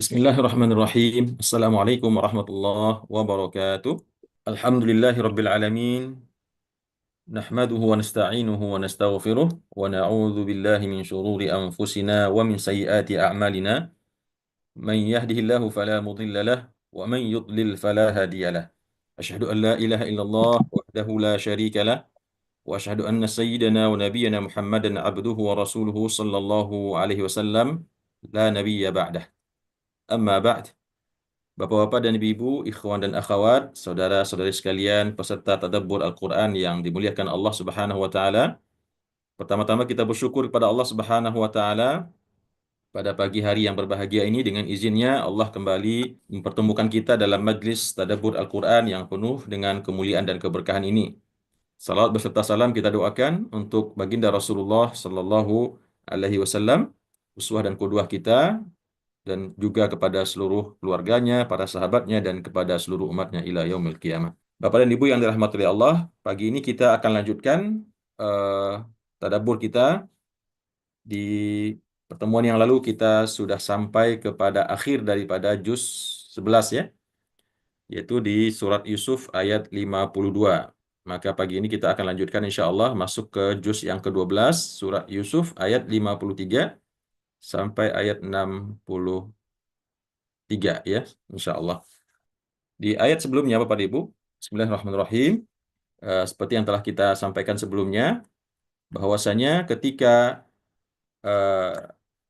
Bismillahirrahmanirrahim. Assalamualaikum warahmatullahi wabarakatuh. Alhamdulillahi rabbil alamin. Nahmaduhu wa nasta'inuhu wa nastaghfiruh. Wa na'udzu billahi min syururi anfusina wa min sayyiati a'malina. Man yahdihillahu fala mudilla lah. Wa man yudlil fala hadiya lah. Asyhadu an la ilaha illallah wahdahu la syarika lah. Wa asyhadu anna sayyidana wa nabiyyana Muhammadan abduhu wa rasuluhu sallallahu alaihi wasallam. La nabiyya ba'dah. Amma ba'd. Bapak-bapak dan ibu-ibu, ikhwan dan akhwat, saudara-saudari sekalian, peserta tadabbur Al-Quran yang dimuliakan Allah Subhanahu wa Ta'ala. Pertama-tama kita bersyukur kepada Allah Subhanahu wa Ta'ala pada pagi hari yang berbahagia ini. Dengan izinnya Allah kembali mempertemukan kita dalam majlis tadabbur Al-Quran yang penuh dengan kemuliaan dan keberkahan ini. Salawat beserta salam kita doakan untuk baginda Rasulullah Sallallahu Alaihi Wasallam, uswah dan qudwah kita, dan juga kepada seluruh keluarganya, para sahabatnya, dan kepada seluruh umatnya ila yaumil qiyamah. Bapak dan Ibu yang dirahmati oleh Allah, pagi ini kita akan lanjutkan uh, tadabbur kita. Di pertemuan yang lalu kita sudah sampai kepada akhir daripada juz 11 ya, yaitu di surat Yusuf ayat 52. Maka pagi ini kita akan lanjutkan insya Allah masuk ke juz yang ke-12, surat Yusuf ayat 53 sampai ayat 63 ya, insya Allah. Di ayat sebelumnya, Bapak dan Ibu, Bismillahirrahmanirrahim, seperti yang telah kita sampaikan sebelumnya, bahwasanya ketika eh,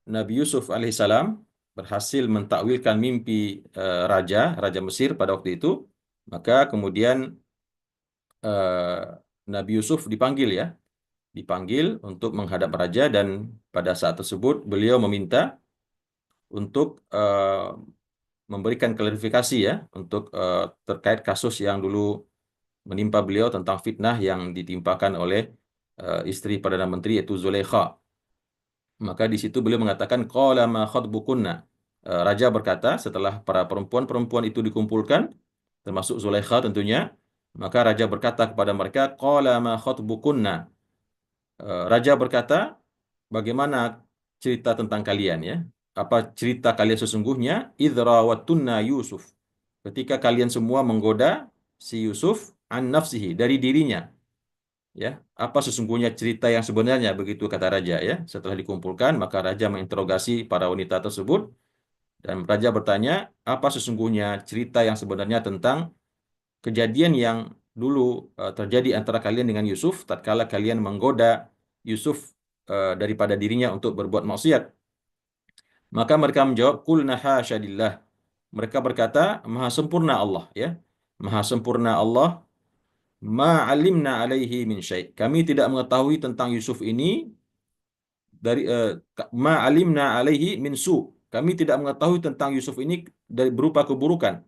Nabi Yusuf alaihissalam berhasil mentakwilkan mimpi Raja Mesir pada waktu itu, maka kemudian eh, Nabi Yusuf dipanggil untuk menghadap raja, dan pada saat tersebut beliau meminta untuk memberikan klarifikasi ya, untuk terkait kasus yang dulu menimpa beliau tentang fitnah yang ditimpakan oleh istri Perdana Menteri yaitu Zulaikha. Maka di situ beliau mengatakan qala ma khatbukunna. Raja berkata setelah para perempuan-perempuan itu dikumpulkan, termasuk Zulaikha tentunya, maka raja berkata kepada mereka qala ma khatbukunna. Raja berkata, bagaimana cerita tentang kalian ya? Apa cerita kalian sesungguhnya? Idrawattunna Yusuf. Ketika kalian semua menggoda si Yusuf an nafsihi, dari dirinya. Ya, apa sesungguhnya cerita yang sebenarnya, begitu kata raja ya. Setelah dikumpulkan, maka raja menginterogasi para wanita tersebut, dan raja bertanya, apa sesungguhnya cerita yang sebenarnya tentang kejadian yang dulu terjadi antara kalian dengan Yusuf tatkala kalian menggoda Yusuf daripada dirinya untuk berbuat maksiat. Maka mereka menjawab, qulna hasyadillah. Mereka berkata, maha sempurna Allah ya. Maha sempurna Allah, ma alimna alaihi min syai'. Kami tidak mengetahui tentang Yusuf ini dari ma alimna alaihi min su. Kami tidak mengetahui tentang Yusuf ini dari berupa keburukan.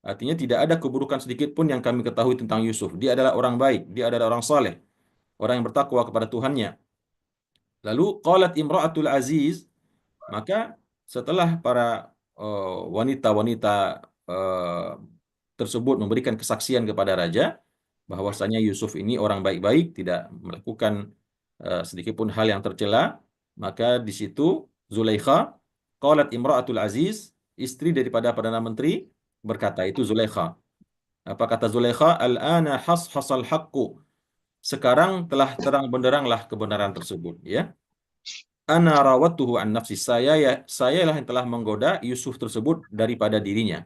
Artinya tidak ada keburukan sedikit pun yang kami ketahui tentang Yusuf. Dia adalah orang baik, dia adalah orang saleh, orang yang bertakwa kepada Tuhannya. Lalu qalat imra'atul aziz, maka setelah para wanita-wanita uh, tersebut memberikan kesaksian kepada raja bahwasanya Yusuf ini orang baik-baik, tidak melakukan sedikit pun hal yang tercela, maka di situ Zulaikha, qalat imra'atul aziz, istri daripada Perdana Menteri, berkata, itu Zulaikha. Apa kata Zulaikha? Al-ana hasal haqqu. Sekarang telah terang benderanglah kebenaran tersebut ya. Ana rawattuhu an nafsi, saya lah yang telah menggoda Yusuf tersebut daripada dirinya.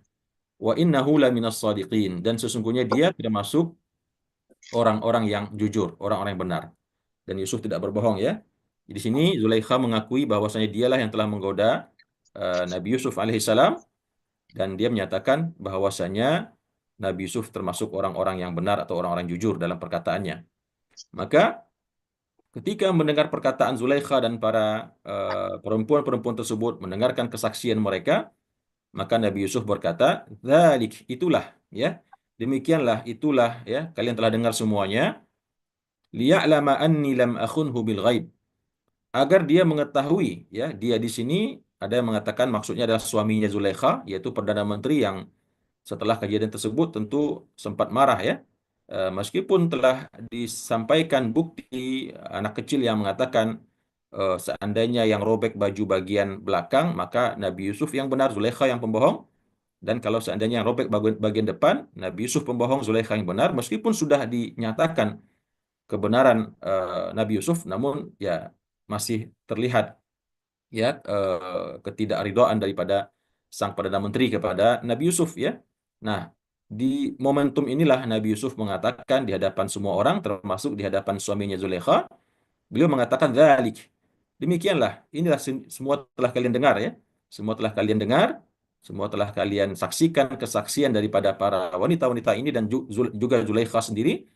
Wa innahu laminas shadiqin, dan sesungguhnya dia termasuk orang-orang yang jujur, orang-orang yang benar. Dan Yusuf tidak berbohong ya. Di sini Zulaikha mengakui bahwasanya dialah yang telah menggoda Nabi Yusuf alaihissalam, dan dia menyatakan bahwasanya Nabi Yusuf termasuk orang-orang yang benar atau orang-orang jujur dalam perkataannya. Maka ketika mendengar perkataan Zulaikha dan para perempuan-perempuan tersebut mendengarkan kesaksian mereka, maka Nabi Yusuf berkata, "Dzalik, itulah ya. Demikianlah itulah ya, kalian telah dengar semuanya. Liya'lama anni lam akhunhu bil ghaib." Agar dia mengetahui ya, dia di sini ada yang mengatakan maksudnya adalah suaminya Zulaikha, yaitu Perdana Menteri yang setelah kejadian tersebut tentu sempat marah ya. Meskipun telah disampaikan bukti anak kecil yang mengatakan seandainya yang robek baju bagian belakang, maka Nabi Yusuf yang benar, Zulaikha yang pembohong. Dan kalau seandainya yang robek bagian depan, Nabi Yusuf pembohong, Zulaikha yang benar, meskipun sudah dinyatakan kebenaran Nabi Yusuf, namun ya masih terlihat ya ketidakridhaan daripada sang perdana menteri kepada Nabi Yusuf ya. Nah, di momentum inilah Nabi Yusuf mengatakan di hadapan semua orang, termasuk di hadapan suaminya Zulaikha, beliau mengatakan dzalik. Demikianlah, inilah semua telah kalian dengar ya. Semua telah kalian dengar, semua telah kalian saksikan kesaksian daripada para wanita-wanita ini dan juga Zulaikha sendiri,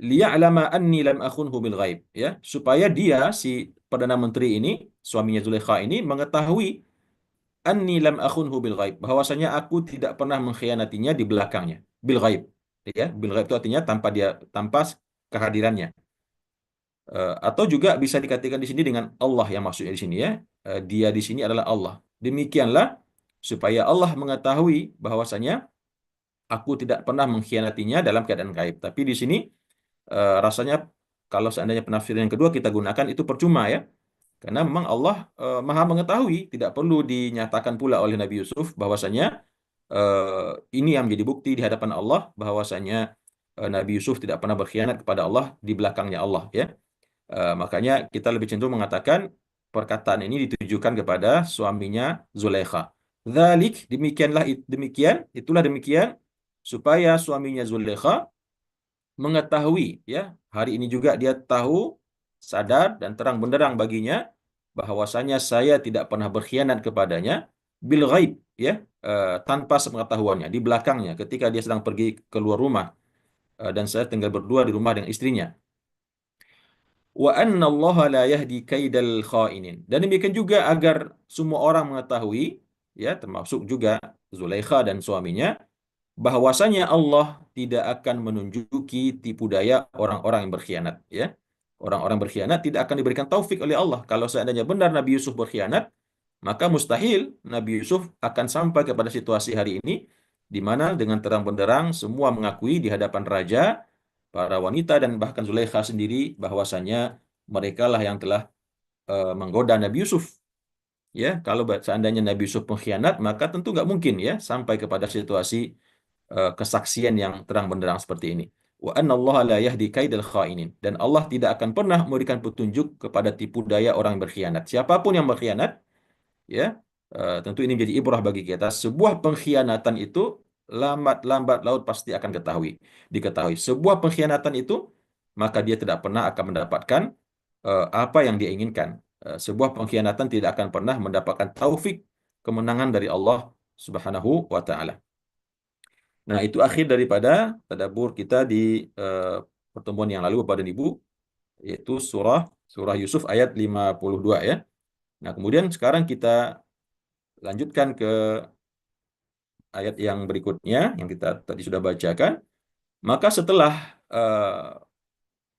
liya'lama anni lam akhunhu bil ghaib ya, supaya dia si perdana menteri ini, suaminya Zulaikha ini mengetahui anni lam akhunhu bil ghaib, bahwasanya aku tidak pernah mengkhianatinya di belakangnya, bil ghaib ya. Bil ghaib itu artinya tanpa kehadirannya. Atau juga bisa dikatakan di sini dengan Allah yang maksudnya di sini ya. Dia di sini adalah Allah. Demikianlah supaya Allah mengetahui bahwasanya aku tidak pernah mengkhianatinya dalam keadaan gaib. Tapi di sini rasanya kalau seandainya penafsiran yang kedua kita gunakan itu percuma ya. Karena memang Allah Maha mengetahui, tidak perlu dinyatakan pula oleh Nabi Yusuf bahwasanya ini yang menjadi bukti di hadapan Allah bahwasanya Nabi Yusuf tidak pernah berkhianat kepada Allah di belakangnya Allah ya. Makanya kita lebih cenderung mengatakan perkataan ini ditujukan kepada suaminya Zulaikha. Dzalik, demikian, itulah demikian supaya suaminya Zulaikha mengetahui ya, hari ini juga dia tahu, sadar dan terang benderang baginya bahwasanya saya tidak pernah berkhianat kepadanya bil ghaib ya, tanpa sepengetahuannya di belakangnya ketika dia sedang pergi keluar rumah, dan saya tinggal berdua di rumah dengan istrinya. Wa anna Allah la yahdi kaidal khainin. Dan demikian juga agar semua orang mengetahui ya, termasuk juga Zulaikha dan suaminya, bahwasanya Allah tidak akan menunjuki tipu daya orang-orang yang berkhianat ya. Orang-orang berkhianat tidak akan diberikan taufik oleh Allah. Kalau seandainya benar Nabi Yusuf berkhianat, maka mustahil Nabi Yusuf akan sampai kepada situasi hari ini di mana dengan terang benderang semua mengakui di hadapan raja, para wanita dan bahkan Zulaikha sendiri bahwasanya mereka lah yang telah menggoda Nabi Yusuf. Ya, kalau seandainya Nabi Yusuf pengkhianat, maka tentu nggak mungkin ya sampai kepada situasi kesaksian yang terang benderang seperti ini. Wa anna Allah la yahdi kaidal khainin, dan Allah tidak akan pernah memberikan petunjuk kepada tipu daya orang yang berkhianat. Siapapun yang berkhianat, ya, tentu ini menjadi ibrah bagi kita. Sebuah pengkhianatan itu lambat laut pasti akan diketahui. Sebuah pengkhianatan itu maka dia tidak pernah akan mendapatkan apa yang dia inginkan. Sebuah pengkhianatan tidak akan pernah mendapatkan taufik kemenangan dari Allah Subhanahu wa taala. Nah, itu akhir daripada tadabbur kita di pertemuan yang lalu Bapak dan Ibu, yaitu surah Yusuf ayat 52 ya. Nah, kemudian sekarang kita lanjutkan ke ayat yang berikutnya yang kita tadi sudah bacakan. Maka setelah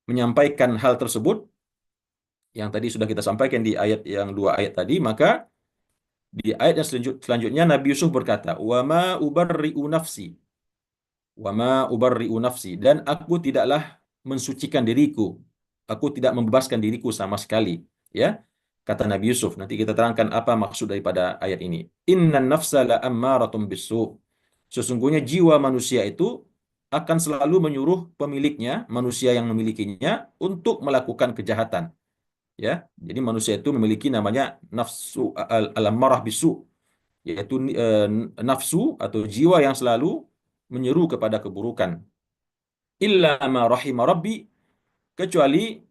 menyampaikan hal tersebut yang tadi sudah kita sampaikan di ayat yang 2 ayat tadi, maka di ayat yang selanjutnya Nabi Yusuf berkata, "Wa ma ubarri'u nafsi." Wa ma ubarri'u nafsi, dan aku tidaklah mensucikan diriku. Aku tidak membebaskan diriku sama sekali, ya. Kata Nabi Yusuf, nanti kita terangkan apa maksud daripada ayat ini. Innan nafsa la ammaratun bisu. Sesungguhnya jiwa manusia itu akan selalu menyuruh pemiliknya, manusia yang memilikinya, untuk melakukan kejahatan. Ya, jadi manusia itu memiliki namanya nafsu al-ammarah bisu, yaitu nafsu atau jiwa yang selalu menyeru kepada keburukan. Illa ma rahima rabbi, kecuali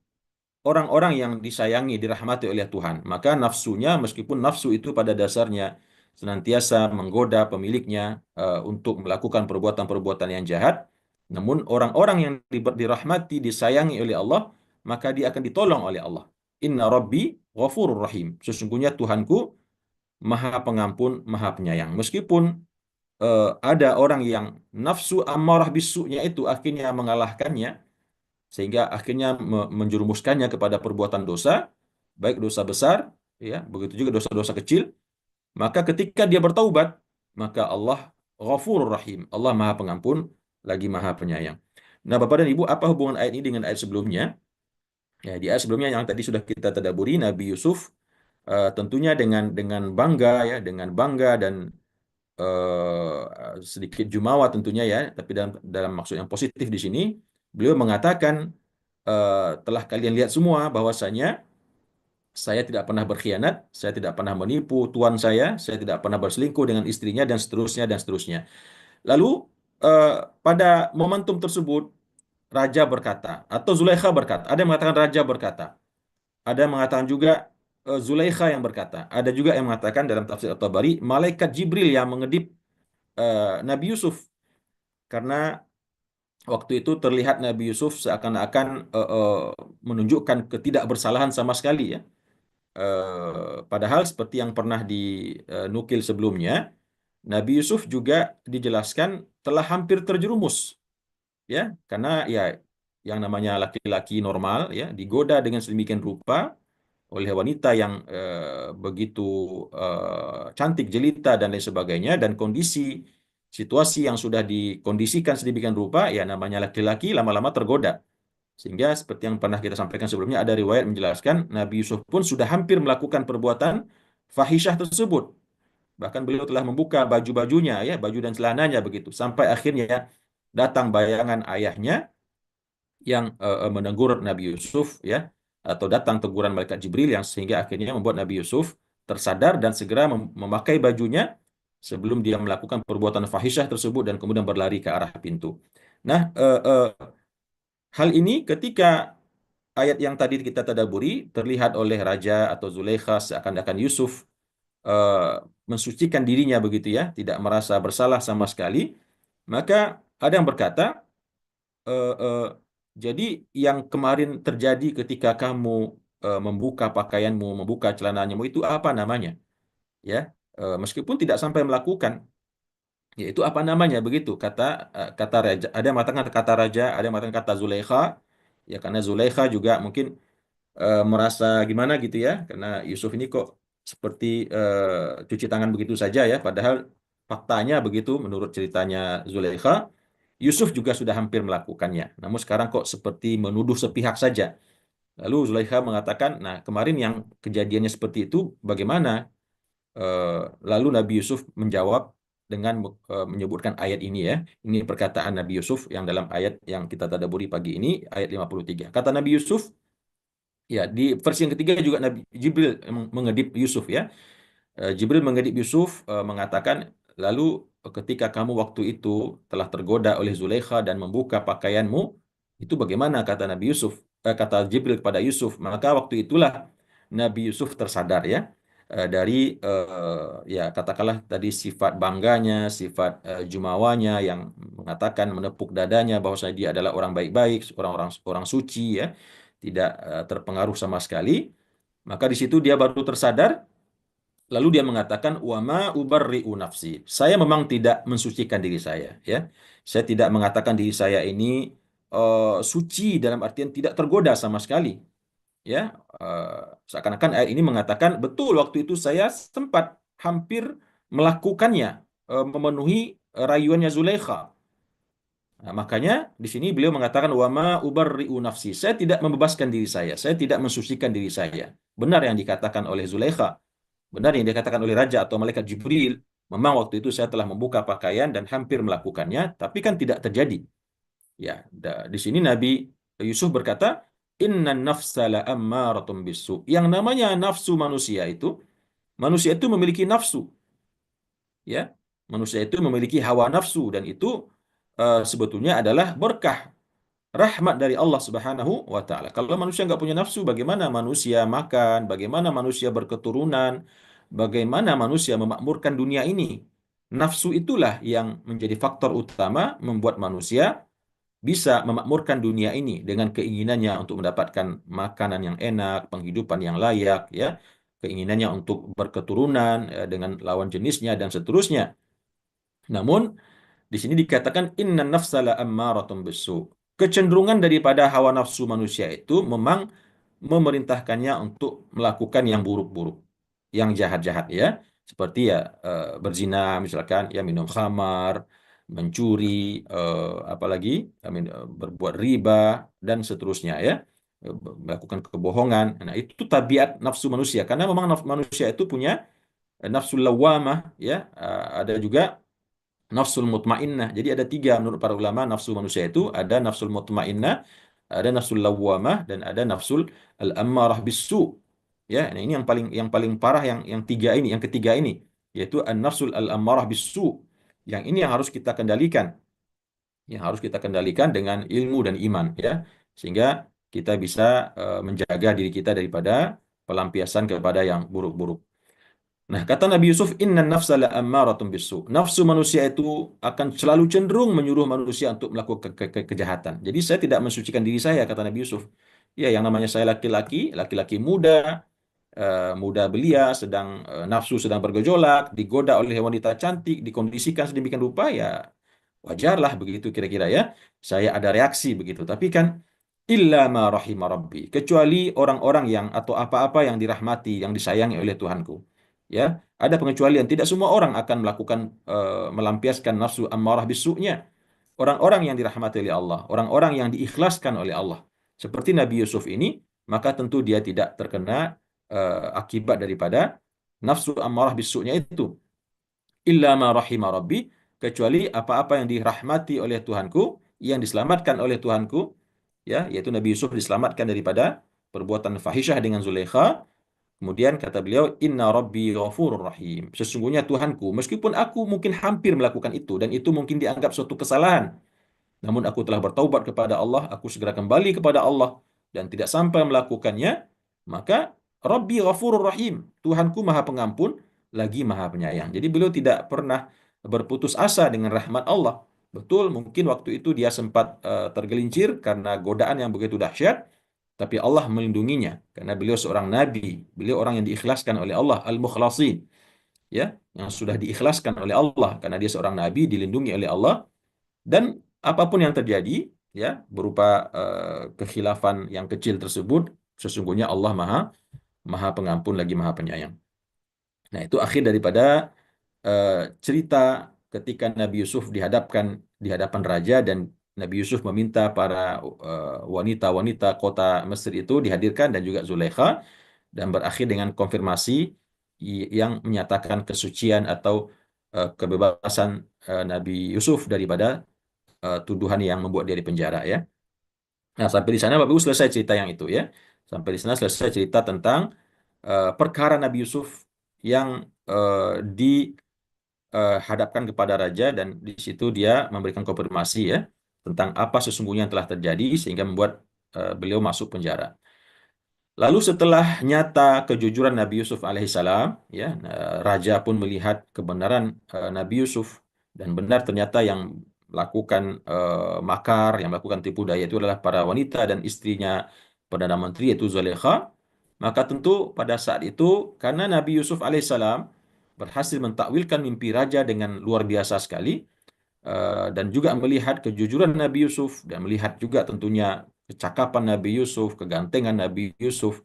orang-orang yang disayangi, dirahmati oleh Tuhan. Maka nafsunya, meskipun nafsu itu pada dasarnya senantiasa menggoda pemiliknya untuk melakukan perbuatan-perbuatan yang jahat, namun orang-orang yang dirahmati, disayangi oleh Allah, maka dia akan ditolong oleh Allah. Inna rabbi ghafurur rahim. Sesungguhnya Tuhanku Maha Pengampun, Maha Penyayang. Meskipun ada orang yang nafsu ammarah bisunya itu akhirnya mengalahkannya, sehingga akhirnya menjerumuskannya kepada perbuatan dosa, baik dosa besar, ya, begitu juga dosa-dosa kecil. Maka ketika dia bertaubat, maka Allah Ghafurur Rahim. Allah Maha Pengampun lagi Maha Penyayang. Nah, Bapak dan Ibu, apa hubungan ayat ini dengan ayat sebelumnya? Ya, di ayat sebelumnya yang tadi sudah kita tadaburi, Nabi Yusuf tentunya dengan bangga ya, dengan bangga dan sedikit jumawa tentunya ya, tapi dalam dalam maksud yang positif di sini, beliau mengatakan telah kalian lihat semua bahwasanya saya tidak pernah berkhianat, saya tidak pernah menipu tuan saya tidak pernah berselingkuh dengan istrinya dan seterusnya dan seterusnya. Lalu eh, pada momentum tersebut raja berkata atau Zulaikha berkata, ada yang mengatakan raja berkata, ada yang mengatakan juga Zulaikha yang berkata, ada juga yang mengatakan dalam tafsir At-Tabari malaikat Jibril yang mengedip Nabi Yusuf karena waktu itu terlihat Nabi Yusuf seakan-akan menunjukkan ketidakbersalahan sama sekali ya. Padahal seperti yang pernah dinukil sebelumnya, Nabi Yusuf juga dijelaskan telah hampir terjerumus ya, karena ya yang namanya laki-laki normal ya digoda dengan sedemikian rupa oleh wanita yang begitu cantik jelita dan lain sebagainya, dan kondisi situasi yang sudah dikondisikan sedemikian rupa ya namanya laki-laki lama-lama tergoda. Sehingga seperti yang pernah kita sampaikan sebelumnya, ada riwayat menjelaskan Nabi Yusuf pun sudah hampir melakukan perbuatan fahisyah tersebut. Bahkan beliau telah membuka baju-bajunya ya, baju dan celananya begitu. Sampai akhirnya datang bayangan ayahnya yang menegur Nabi Yusuf ya, atau datang teguran malaikat Jibril yang sehingga akhirnya membuat Nabi Yusuf tersadar dan segera memakai bajunya sebelum dia melakukan perbuatan fahisyah tersebut dan kemudian berlari ke arah pintu. Nah, hal ini ketika ayat yang tadi kita tadaburi terlihat oleh raja atau Zulaikha seakan-akan Yusuf eh, mensucikan dirinya begitu ya, tidak merasa bersalah sama sekali, maka ada yang berkata, eh, eh, jadi yang kemarin terjadi ketika kamu membuka pakaianmu, membuka celananya itu apa namanya? Ya, meskipun tidak sampai melakukan, yaitu apa namanya begitu? Kata raja, ada yang mengatakan kata raja, ada yang mengatakan kata Zulaikha, ya karena Zulaikha juga mungkin merasa gimana gitu ya, karena Yusuf ini kok seperti cuci tangan begitu saja ya, padahal faktanya begitu menurut ceritanya Zulaikha, Yusuf juga sudah hampir melakukannya. Namun sekarang kok seperti menuduh sepihak saja. Lalu Zulaikha mengatakan, nah kemarin yang kejadiannya seperti itu bagaimana? Eh, Lalu Nabi Yusuf menjawab dengan menyebutkan ayat ini ya. Ini perkataan Nabi Yusuf yang dalam ayat yang kita tadabburi pagi ini, ayat 53. Kata Nabi Yusuf, ya, di versi yang ketiga juga Nabi Jibril mengedip Yusuf ya. Jibril mengedip Yusuf mengatakan, lalu ketika kamu waktu itu telah tergoda oleh Zulaikha dan membuka pakaianmu, itu bagaimana kata Nabi Yusuf, kata Jibril kepada Yusuf, maka waktu itulah Nabi Yusuf tersadar ya dari ya katakanlah tadi sifat bangganya, sifat jumawanya yang mengatakan menepuk dadanya bahwa dia adalah orang baik-baik, orang-orang orang suci ya, tidak terpengaruh sama sekali. Maka di situ dia baru tersadar. Lalu dia mengatakan wama ubarri'u nafsi. Saya memang tidak mensucikan diri saya, ya. Saya tidak mengatakan diri saya ini suci dalam artian tidak tergoda sama sekali, ya. Seakan-akan ayat ini mengatakan betul waktu itu saya sempat hampir melakukannya, memenuhi rayuannya Zulaikha. Nah, makanya di sini beliau mengatakan wama ubarri'u nafsi. Saya tidak membebaskan diri saya tidak mensucikan diri saya. Benar yang dikatakan oleh Zulaikha. Benar yang dikatakan oleh Raja atau Malaikat Jibril, memang waktu itu saya telah membuka pakaian dan hampir melakukannya, tapi kan tidak terjadi. Ya, di sini Nabi Yusuf berkata, Inna nafsa la ammaratun bisu. Yang namanya nafsu manusia itu memiliki nafsu, ya. Manusia itu memiliki hawa nafsu dan itu sebetulnya adalah berkah rahmat dari Allah Subhanahu wa taala. Kalau manusia nggak punya nafsu, bagaimana manusia makan, bagaimana manusia berketurunan, bagaimana manusia memakmurkan dunia ini? Nafsu itulah yang menjadi faktor utama membuat manusia bisa memakmurkan dunia ini dengan keinginannya untuk mendapatkan makanan yang enak, penghidupan yang layak, ya, keinginannya untuk berketurunan dengan lawan jenisnya dan seterusnya. Namun di sini dikatakan inna nafsa la ammaratun bisu. Kecenderungan daripada hawa nafsu manusia itu memang memerintahkannya untuk melakukan yang buruk-buruk, yang jahat-jahat ya. Seperti ya berzina misalkan, ya minum khamar, mencuri, apalagi berbuat riba dan seterusnya ya. melakukan kebohongan. Nah, itu tabiat nafsu manusia karena memang manusia itu punya nafsul lawamah ya, ada juga nafsul mutmainnah. Jadi ada tiga menurut para ulama nafsu manusia itu, ada nafsul mutmainnah, ada nafsul lawamah, dan ada nafsul al-ammarah bisu. Ya, nah ini yang paling parah yang tiga ini, yang ketiga ini, yaitu an-nafsul al-ammarah bisu. Yang ini yang harus kita kendalikan. Yang harus kita kendalikan dengan ilmu dan iman ya. Sehingga kita bisa menjaga diri kita daripada pelampiasan kepada yang buruk-buruk. Nah, kata Nabi Yusuf, inna nafsa la'ammaratun bisu. Nafsu manusia itu akan selalu cenderung menyuruh manusia untuk melakukan kejahatan. Jadi saya tidak mensucikan diri saya, kata Nabi Yusuf. Ya, yang namanya saya laki-laki, laki-laki muda, muda belia, sedang nafsu sedang bergejolak, digoda oleh wanita cantik, dikondisikan sedemikian rupa, ya wajarlah begitu kira-kira ya. Saya ada reaksi begitu. Tapi kan illa ma rahima rabbi, kecuali orang-orang yang atau apa-apa yang dirahmati, yang disayangi oleh Tuhanku. Ya, ada pengecualian. Tidak semua orang akan melakukan melampiaskan nafsu ammarah bisu'nya. Orang-orang yang dirahmati oleh Allah, orang-orang yang diikhlaskan oleh Allah. Seperti Nabi Yusuf ini, maka tentu dia tidak terkena akibat daripada nafsu ammarah bisu'nya itu. Illa ma rahima rabbi, kecuali apa-apa yang dirahmati oleh Tuhanku, yang diselamatkan oleh Tuhanku, ya, yaitu Nabi Yusuf diselamatkan daripada perbuatan fahisyah dengan Zulaikha. Kemudian kata beliau, inna rabbi ghafurur rahim. Sesungguhnya Tuhanku, meskipun aku mungkin hampir melakukan itu dan itu mungkin dianggap suatu kesalahan, namun aku telah bertaubat kepada Allah, aku segera kembali kepada Allah dan tidak sampai melakukannya, maka Rabbi Ghafurur Rahim, Tuhanku Maha Pengampun lagi Maha Penyayang. Jadi beliau tidak pernah berputus asa dengan rahmat Allah. Betul, mungkin waktu itu dia sempat tergelincir karena godaan yang begitu dahsyat, tapi Allah melindunginya karena beliau seorang nabi, beliau orang yang diikhlaskan oleh Allah, al-mukhlasin, ya, yang sudah diikhlaskan oleh Allah karena dia seorang nabi, dilindungi oleh Allah. Dan apapun yang terjadi, ya, berupa kekhilafan yang kecil tersebut, sesungguhnya Allah Maha Maha Pengampun lagi Maha Penyayang. Nah, itu akhir daripada eh, cerita ketika Nabi Yusuf di hadapan raja dan Nabi Yusuf meminta para wanita-wanita kota Mesir itu dihadirkan dan juga Zulaikha, dan berakhir dengan konfirmasi yang menyatakan kesucian atau kebebasan Nabi Yusuf daripada tuduhan yang membuat dia di penjara ya. Nah, sampai di sana Bapak Ibu selesai cerita yang itu ya. Sampai di sana selesai cerita tentang perkara Nabi Yusuf yang dihadapkan kepada raja, dan di situ dia memberikan konfirmasi ya tentang apa sesungguhnya yang telah terjadi sehingga membuat beliau masuk penjara. Lalu setelah nyata kejujuran Nabi Yusuf alaihissalam, ya, raja pun melihat kebenaran Nabi Yusuf, dan benar ternyata yang melakukan makar, yang melakukan tipu daya itu adalah para wanita dan istrinya Perdana Menteri yaitu Zulaikha. Maka tentu pada saat itu karena Nabi Yusuf alaihissalam berhasil mentakwilkan mimpi raja dengan luar biasa sekali, dan juga melihat kejujuran Nabi Yusuf dan melihat juga tentunya kecakapan Nabi Yusuf, kegantengan Nabi Yusuf,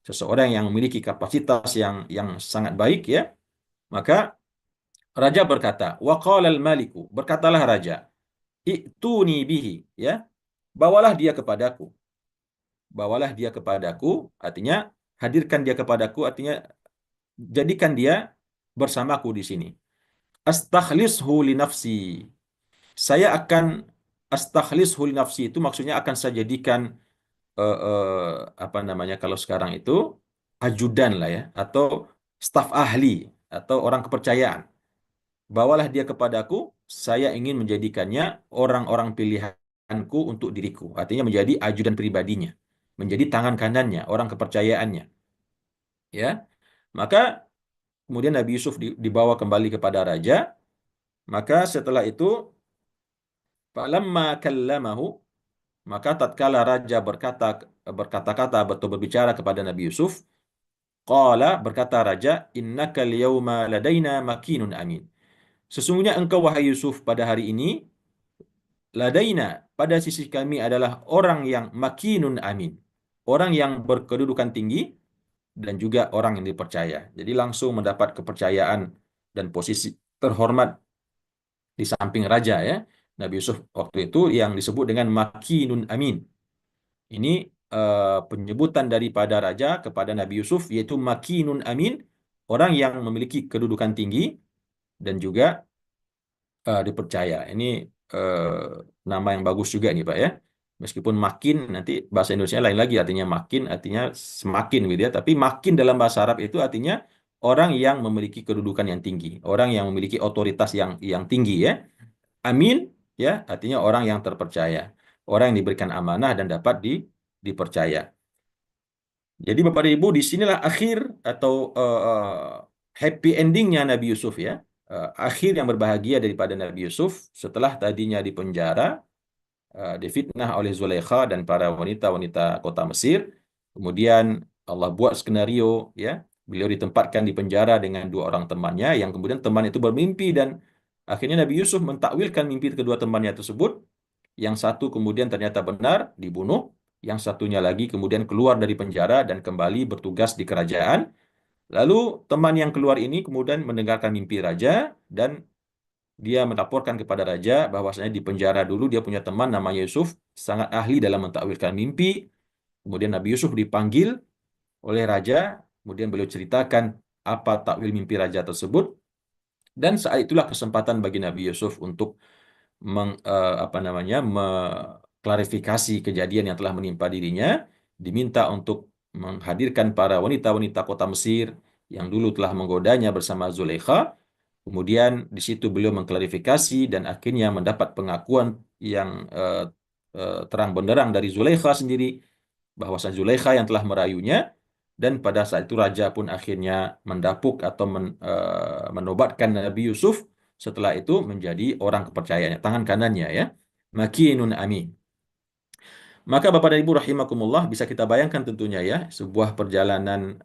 seseorang yang memiliki kapasitas yang sangat baik ya. Maka raja berkata, wa qala al-maliku, berkatalah raja, i'tuni bihi, ya, bawalah dia kepadaku. Bawalah dia kepadaku, artinya hadirkan dia kepadaku, artinya jadikan dia bersamaku di sini. Astakhlishu li nafsi. Saya akan astakhlishu li nafsi, itu maksudnya akan saya jadikan apa namanya kalau sekarang itu ajudan lah ya, atau staf ahli atau orang kepercayaan. Bawalah dia kepadaku, saya ingin menjadikannya orang-orang pilihanku untuk diriku. Artinya menjadi ajudan pribadinya, menjadi tangan kanannya, orang kepercayaannya. Ya, maka kemudian Nabi Yusuf dibawa kembali kepada raja. Maka setelah itu, falamma kallamahu, maka tatkala raja berkata-kata atau berbicara kepada Nabi Yusuf, qala, berkata raja, innaka al-yawma ladaina makinun amin. Sesungguhnya engkau wahai Yusuf pada hari ini ladaina, pada sisi kami adalah orang yang makinun amin. Orang yang berkedudukan tinggi dan juga orang yang dipercaya. Jadi langsung mendapat kepercayaan dan posisi terhormat di samping raja ya. Nabi Yusuf waktu itu yang disebut dengan makinun amin. Ini penyebutan daripada raja kepada Nabi Yusuf, yaitu makinun amin, orang yang memiliki kedudukan tinggi dan juga dipercaya. Ini nama yang bagus juga nih Pak ya. Meskipun makin, nanti bahasa Indonesia lain lagi, artinya makin artinya semakin gitu ya. Tapi makin dalam bahasa Arab itu artinya orang yang memiliki kedudukan yang tinggi, orang yang memiliki otoritas yang tinggi ya. Amin ya artinya orang yang terpercaya, orang yang diberikan amanah dan dapat dipercaya. Jadi Bapak dan Ibu, disinilah akhir atau happy endingnya Nabi Yusuf ya. Akhir yang berbahagia daripada Nabi Yusuf setelah tadinya dipenjara, difitnah oleh Zulaikha dan para wanita-wanita kota Mesir. Kemudian Allah buat skenario ya, beliau ditempatkan di penjara dengan dua orang temannya, yang kemudian teman itu bermimpi dan akhirnya Nabi Yusuf mentakwilkan mimpi kedua temannya tersebut. Yang satu kemudian ternyata benar, dibunuh. Yang satunya lagi kemudian keluar dari penjara dan kembali bertugas di kerajaan. Lalu teman yang keluar ini kemudian mendengarkan mimpi raja dan dia melaporkan kepada raja bahwasanya di penjara dulu dia punya teman namanya Yusuf, sangat ahli dalam mentakwilkan mimpi. Kemudian Nabi Yusuf dipanggil oleh raja, kemudian beliau ceritakan apa takwil mimpi raja tersebut. Dan saat itulah kesempatan bagi Nabi Yusuf untuk mengklarifikasi kejadian yang telah menimpa dirinya, diminta untuk menghadirkan para wanita-wanita kota Mesir yang dulu telah menggodanya bersama Zulaikha. Kemudian di situ beliau mengklarifikasi dan akhirnya mendapat pengakuan yang terang benderang dari Zulaikha sendiri, bahwasanya Zulaikha yang telah merayunya, dan pada saat itu raja pun akhirnya mendapuk atau menobatkan Nabi Yusuf setelah itu menjadi orang kepercayaannya, tangan kanannya ya. Makinun amin. Maka Bapak dan Ibu rahimakumullah, bisa kita bayangkan tentunya ya, sebuah perjalanan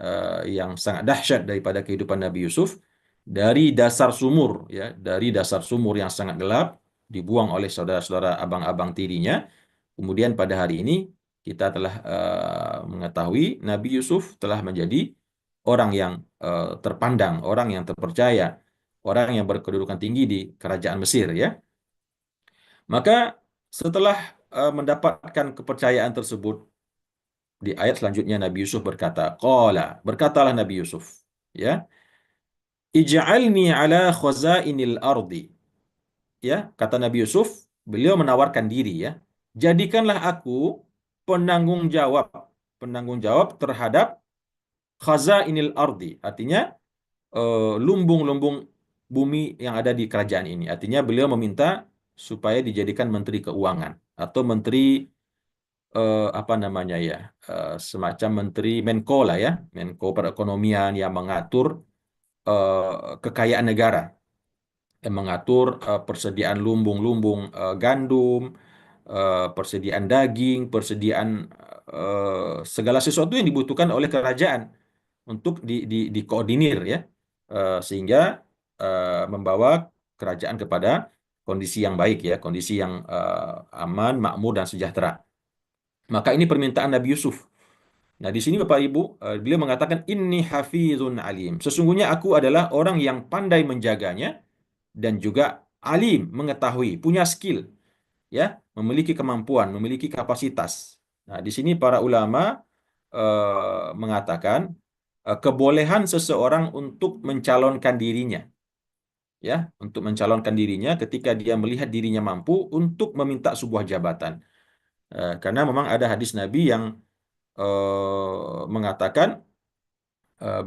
yang sangat dahsyat daripada kehidupan Nabi Yusuf dari dasar sumur ya, dari dasar sumur yang sangat gelap, dibuang oleh saudara-saudara abang-abang tirinya. Kemudian pada hari ini kita telah mengetahui Nabi Yusuf telah menjadi orang yang terpandang, orang yang terpercaya, orang yang berkedudukan tinggi di kerajaan Mesir ya. Maka setelah mendapatkan kepercayaan tersebut, di ayat selanjutnya Nabi Yusuf berkata, berkatalah Nabi Yusuf, ya, ij'alni ala khazainil ardi. Ya, kata Nabi Yusuf, beliau menawarkan diri ya. Jadikanlah aku penanggung jawab terhadap khazainil ardi. Artinya lumbung-lumbung bumi yang ada di kerajaan ini. Artinya beliau meminta supaya dijadikan menteri keuangan atau menteri apa namanya ya, semacam menteri Menko lah ya, Menko perekonomian yang mengatur kekayaan negara, yang mengatur persediaan lumbung-lumbung gandum, persediaan daging, persediaan segala sesuatu yang dibutuhkan oleh kerajaan untuk dikoordinir ya, sehingga membawa kerajaan kepada kondisi yang baik ya, kondisi yang aman, makmur dan sejahtera. Maka ini permintaan Nabi Yusuf. Nah, di sini Bapak Ibu, beliau mengatakan inni hafizun alim. Sesungguhnya aku adalah orang yang pandai menjaganya dan juga alim, mengetahui, punya skill, ya, memiliki kemampuan, memiliki kapasitas. Nah, di sini para ulama mengatakan kebolehan seseorang untuk mencalonkan dirinya, ya, untuk mencalonkan dirinya ketika dia melihat dirinya mampu untuk meminta sebuah jabatan. Karena memang ada hadis Nabi yang mengatakan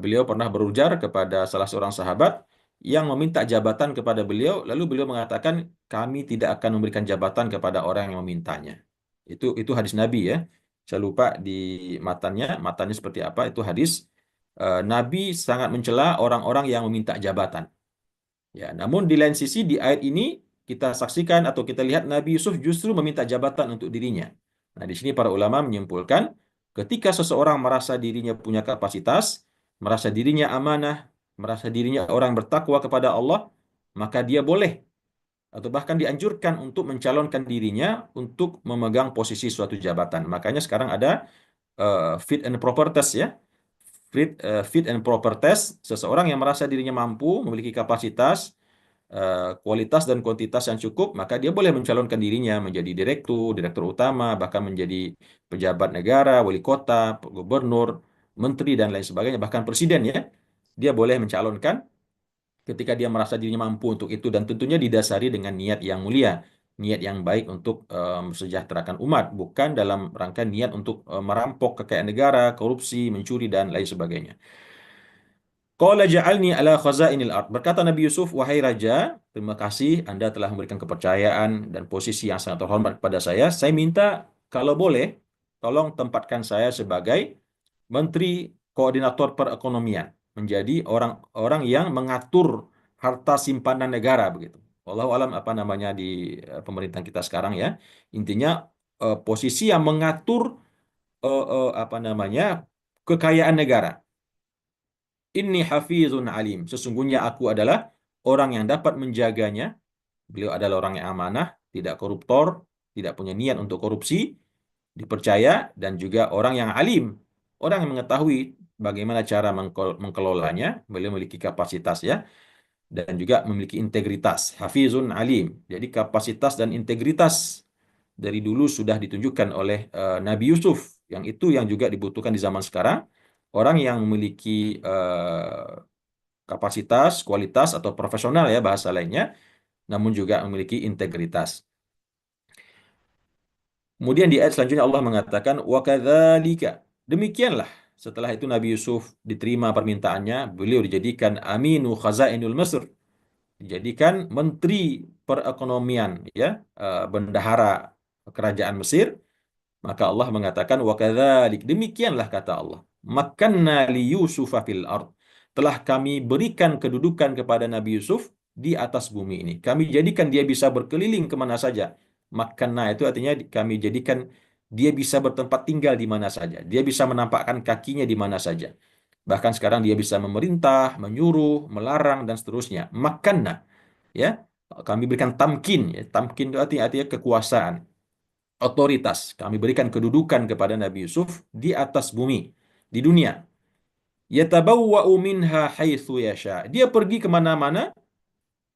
beliau pernah berujar kepada salah seorang sahabat yang meminta jabatan kepada beliau, lalu beliau mengatakan, kami tidak akan memberikan jabatan kepada orang yang memintanya. Itu hadis Nabi ya. Saya lupa di matanya seperti apa. Itu hadis Nabi sangat mencela orang-orang yang meminta jabatan. Ya, namun di lain sisi di ayat ini kita saksikan atau kita lihat Nabi Yusuf justru meminta jabatan untuk dirinya. Nah, di sini para ulama menyimpulkan ketika seseorang merasa dirinya punya kapasitas, merasa dirinya amanah, merasa dirinya orang bertakwa kepada Allah, maka dia boleh atau bahkan dianjurkan untuk mencalonkan dirinya untuk memegang posisi suatu jabatan. Makanya sekarang ada fit and proper test ya. Fit and proper test, seseorang yang merasa dirinya mampu, memiliki kapasitas, kualitas dan kuantitas yang cukup, maka dia boleh mencalonkan dirinya menjadi direktur, direktur utama, bahkan menjadi pejabat negara, wali kota, gubernur, menteri dan lain sebagainya, bahkan presiden ya. Dia boleh mencalonkan ketika dia merasa dirinya mampu untuk itu dan tentunya didasari dengan niat yang mulia, niat yang baik untuk mesejahterakan umat, bukan dalam rangka niat untuk merampok kekayaan negara, korupsi, mencuri dan lain sebagainya. Qala ja'alni ala khazainil ard. Berkata Nabi Yusuf, wahai raja, terima kasih Anda telah memberikan kepercayaan dan posisi yang sangat terhormat kepada saya. Saya minta kalau boleh tolong tempatkan saya sebagai menteri koordinator perekonomian, menjadi orang-orang yang mengatur harta simpanan negara begitu. Wallahu alam apa namanya di pemerintahan kita sekarang ya. Intinya posisi yang mengatur apa namanya kekayaan negara. Inni hafizun alim. Sesungguhnya aku adalah orang yang dapat menjaganya. Beliau adalah orang yang amanah, tidak koruptor, tidak punya niat untuk korupsi, dipercaya, dan juga orang yang alim. Orang yang mengetahui bagaimana cara mengkelolanya. Beliau memiliki kapasitas ya. Dan juga memiliki integritas. Hafizun alim. Jadi kapasitas dan integritas dari dulu sudah ditunjukkan oleh Nabi Yusuf. Yang itu yang juga dibutuhkan di zaman sekarang. Orang yang memiliki kapasitas, kualitas, atau profesional ya bahasa lainnya, namun juga memiliki integritas. Kemudian di ayat selanjutnya Allah mengatakan, wa kadzalika. Demikianlah setelah itu Nabi Yusuf diterima permintaannya, beliau dijadikan aminu khazainul Mesir, dijadikan menteri perekonomian ya, bendahara kerajaan Mesir. Maka Allah mengatakan wa kadzalik, demikianlah kata Allah, makanna li Yusufa fil ard, telah kami berikan kedudukan kepada Nabi Yusuf di atas bumi ini. Kami jadikan dia bisa berkeliling kemana saja. Makanna itu artinya kami jadikan dia bisa bertempat tinggal di mana saja. Dia bisa menampakkan kakinya di mana saja. Bahkan sekarang dia bisa memerintah, menyuruh, melarang dan seterusnya. Makanna ya. Kami berikan tamkin ya. Tamkin itu artinya kekuasaan, otoritas. Kami berikan kedudukan kepada Nabi Yusuf di atas bumi, di dunia. Yatabawwa'u minha haitsu yasha. Dia pergi kemana-mana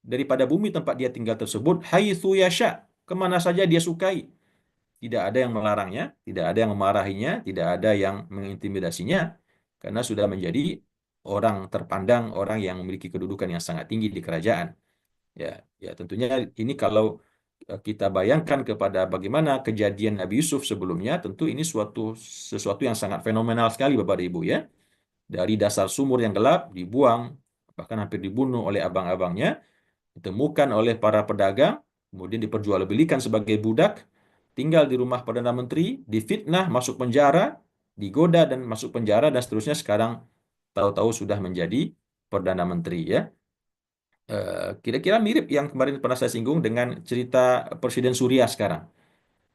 daripada bumi tempat dia tinggal tersebut, haitsu yasha, kemana saja dia sukai. Tidak ada yang melarangnya, tidak ada yang memarahinya, tidak ada yang mengintimidasinya, karena sudah menjadi orang terpandang, orang yang memiliki kedudukan yang sangat tinggi di kerajaan. Ya, ya tentunya ini kalau kita bayangkan kepada bagaimana kejadian Nabi Yusuf sebelumnya, tentu ini sesuatu yang sangat fenomenal sekali Bapak dan Ibu ya. Dari dasar sumur yang gelap dibuang, bahkan hampir dibunuh oleh abang-abangnya, ditemukan oleh para pedagang, kemudian diperjualbelikan sebagai budak, tinggal di rumah Perdana Menteri, difitnah, masuk penjara, digoda dan masuk penjara dan seterusnya, sekarang tahu-tahu sudah menjadi Perdana Menteri ya. Kira-kira mirip yang kemarin pernah saya singgung dengan cerita Presiden Suriah sekarang,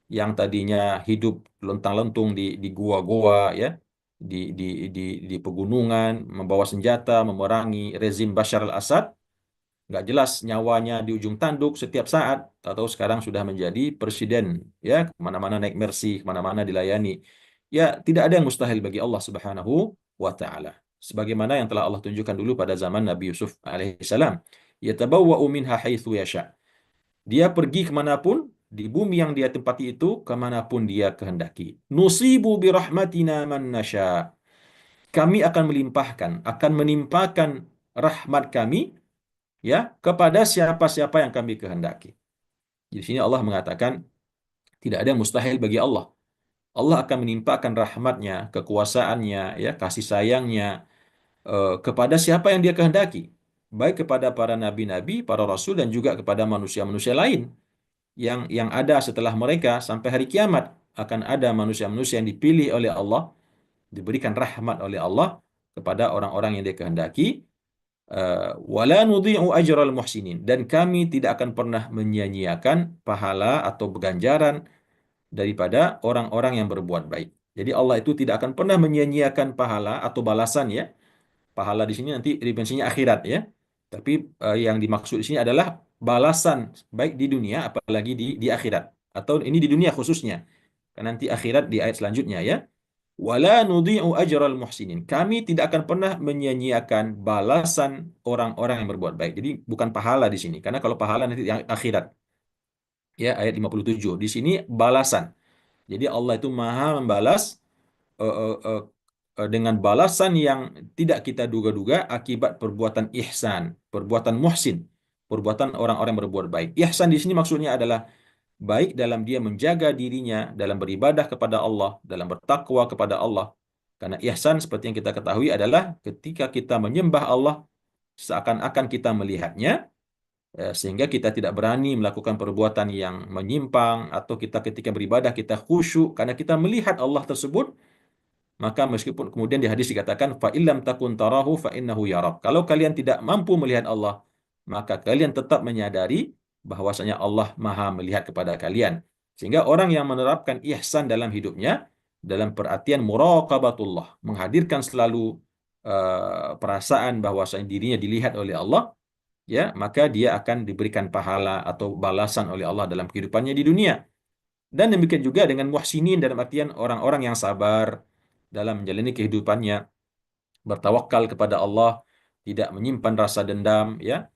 yang tadinya hidup lontang-lentung di gua-gua ya, di di di di pegunungan, membawa senjata memerangi rezim Bashar al-Assad, nggak jelas nyawanya di ujung tanduk setiap saat. Tahu-tahu sekarang sudah menjadi presiden ya, kemana-mana naik mercy, kemana-mana dilayani. Ya, tidak ada yang mustahil bagi Allah Subhanahu wa Ta'ala. Sebagaimana yang telah Allah tunjukkan dulu pada zaman Nabi Yusuf alaihissalam. Yatabawwa'u minha haitsu yasha. Dia pergi kemanapun di bumi yang dia tempati itu, kemanapun dia kehendaki. Nusibu birahmatina man nasha. Kami akan melimpahkan, akan menimpakan rahmat kami ya kepada siapa-siapa yang kami kehendaki. Di sini Allah mengatakan tidak ada yang mustahil bagi Allah. Allah akan menimpakan rahmatnya, kekuasaannya, ya kasih sayangnya kepada siapa yang dia kehendaki, baik kepada para nabi-nabi, para rasul, dan juga kepada manusia-manusia lain yang ada setelah mereka sampai hari kiamat. Akan ada manusia-manusia yang dipilih oleh Allah, diberikan rahmat oleh Allah kepada orang-orang yang dia kehendaki. Wala nudhi'u ajral muhsinin, dan kami tidak akan pernah menyia-nyiakan pahala atau ganjaran daripada orang-orang yang berbuat baik. Jadi Allah itu tidak akan pernah menyia-nyiakan pahala atau balasan ya. Pahala di sini nanti dimensinya akhirat ya. Tapi yang dimaksud di sini adalah balasan baik di dunia apalagi di akhirat. Atau ini di dunia khususnya. Kan nanti akhirat di ayat selanjutnya ya. Wala nudhi'u ajral muhsinin. Kami tidak akan pernah menyia-nyiakan balasan orang-orang yang berbuat baik. Jadi bukan pahala di sini. Karena kalau pahala nanti yang akhirat. Ya, ayat 57. Di sini balasan. Jadi Allah itu maha membalas eh, eh, eh, dengan balasan yang tidak kita duga-duga akibat perbuatan ihsan, perbuatan muhsin, perbuatan orang-orang yang berbuat baik. Ihsan di sini maksudnya adalah baik dalam dia menjaga dirinya, dalam beribadah kepada Allah, dalam bertakwa kepada Allah. Karena ihsan seperti yang kita ketahui adalah ketika kita menyembah Allah seakan-akan kita melihatnya, sehingga kita tidak berani melakukan perbuatan yang menyimpang, atau kita ketika beribadah kita khusyuk karena kita melihat Allah tersebut. Maka meskipun kemudian di hadis dikatakan fa illam takun tarahu fa innahu yarak. Kalau kalian tidak mampu melihat Allah, maka kalian tetap menyadari bahwasanya Allah Maha melihat kepada kalian. Sehingga orang yang menerapkan ihsan dalam hidupnya, dalam perhatian muraqabatullah, menghadirkan selalu perasaan bahwasanya dirinya dilihat oleh Allah, ya, maka dia akan diberikan pahala atau balasan oleh Allah dalam kehidupannya di dunia. Dan demikian juga dengan muhsinin, dalam artian orang-orang yang sabar dalam menjalani kehidupannya, bertawakal kepada Allah, tidak menyimpan rasa dendam, ya,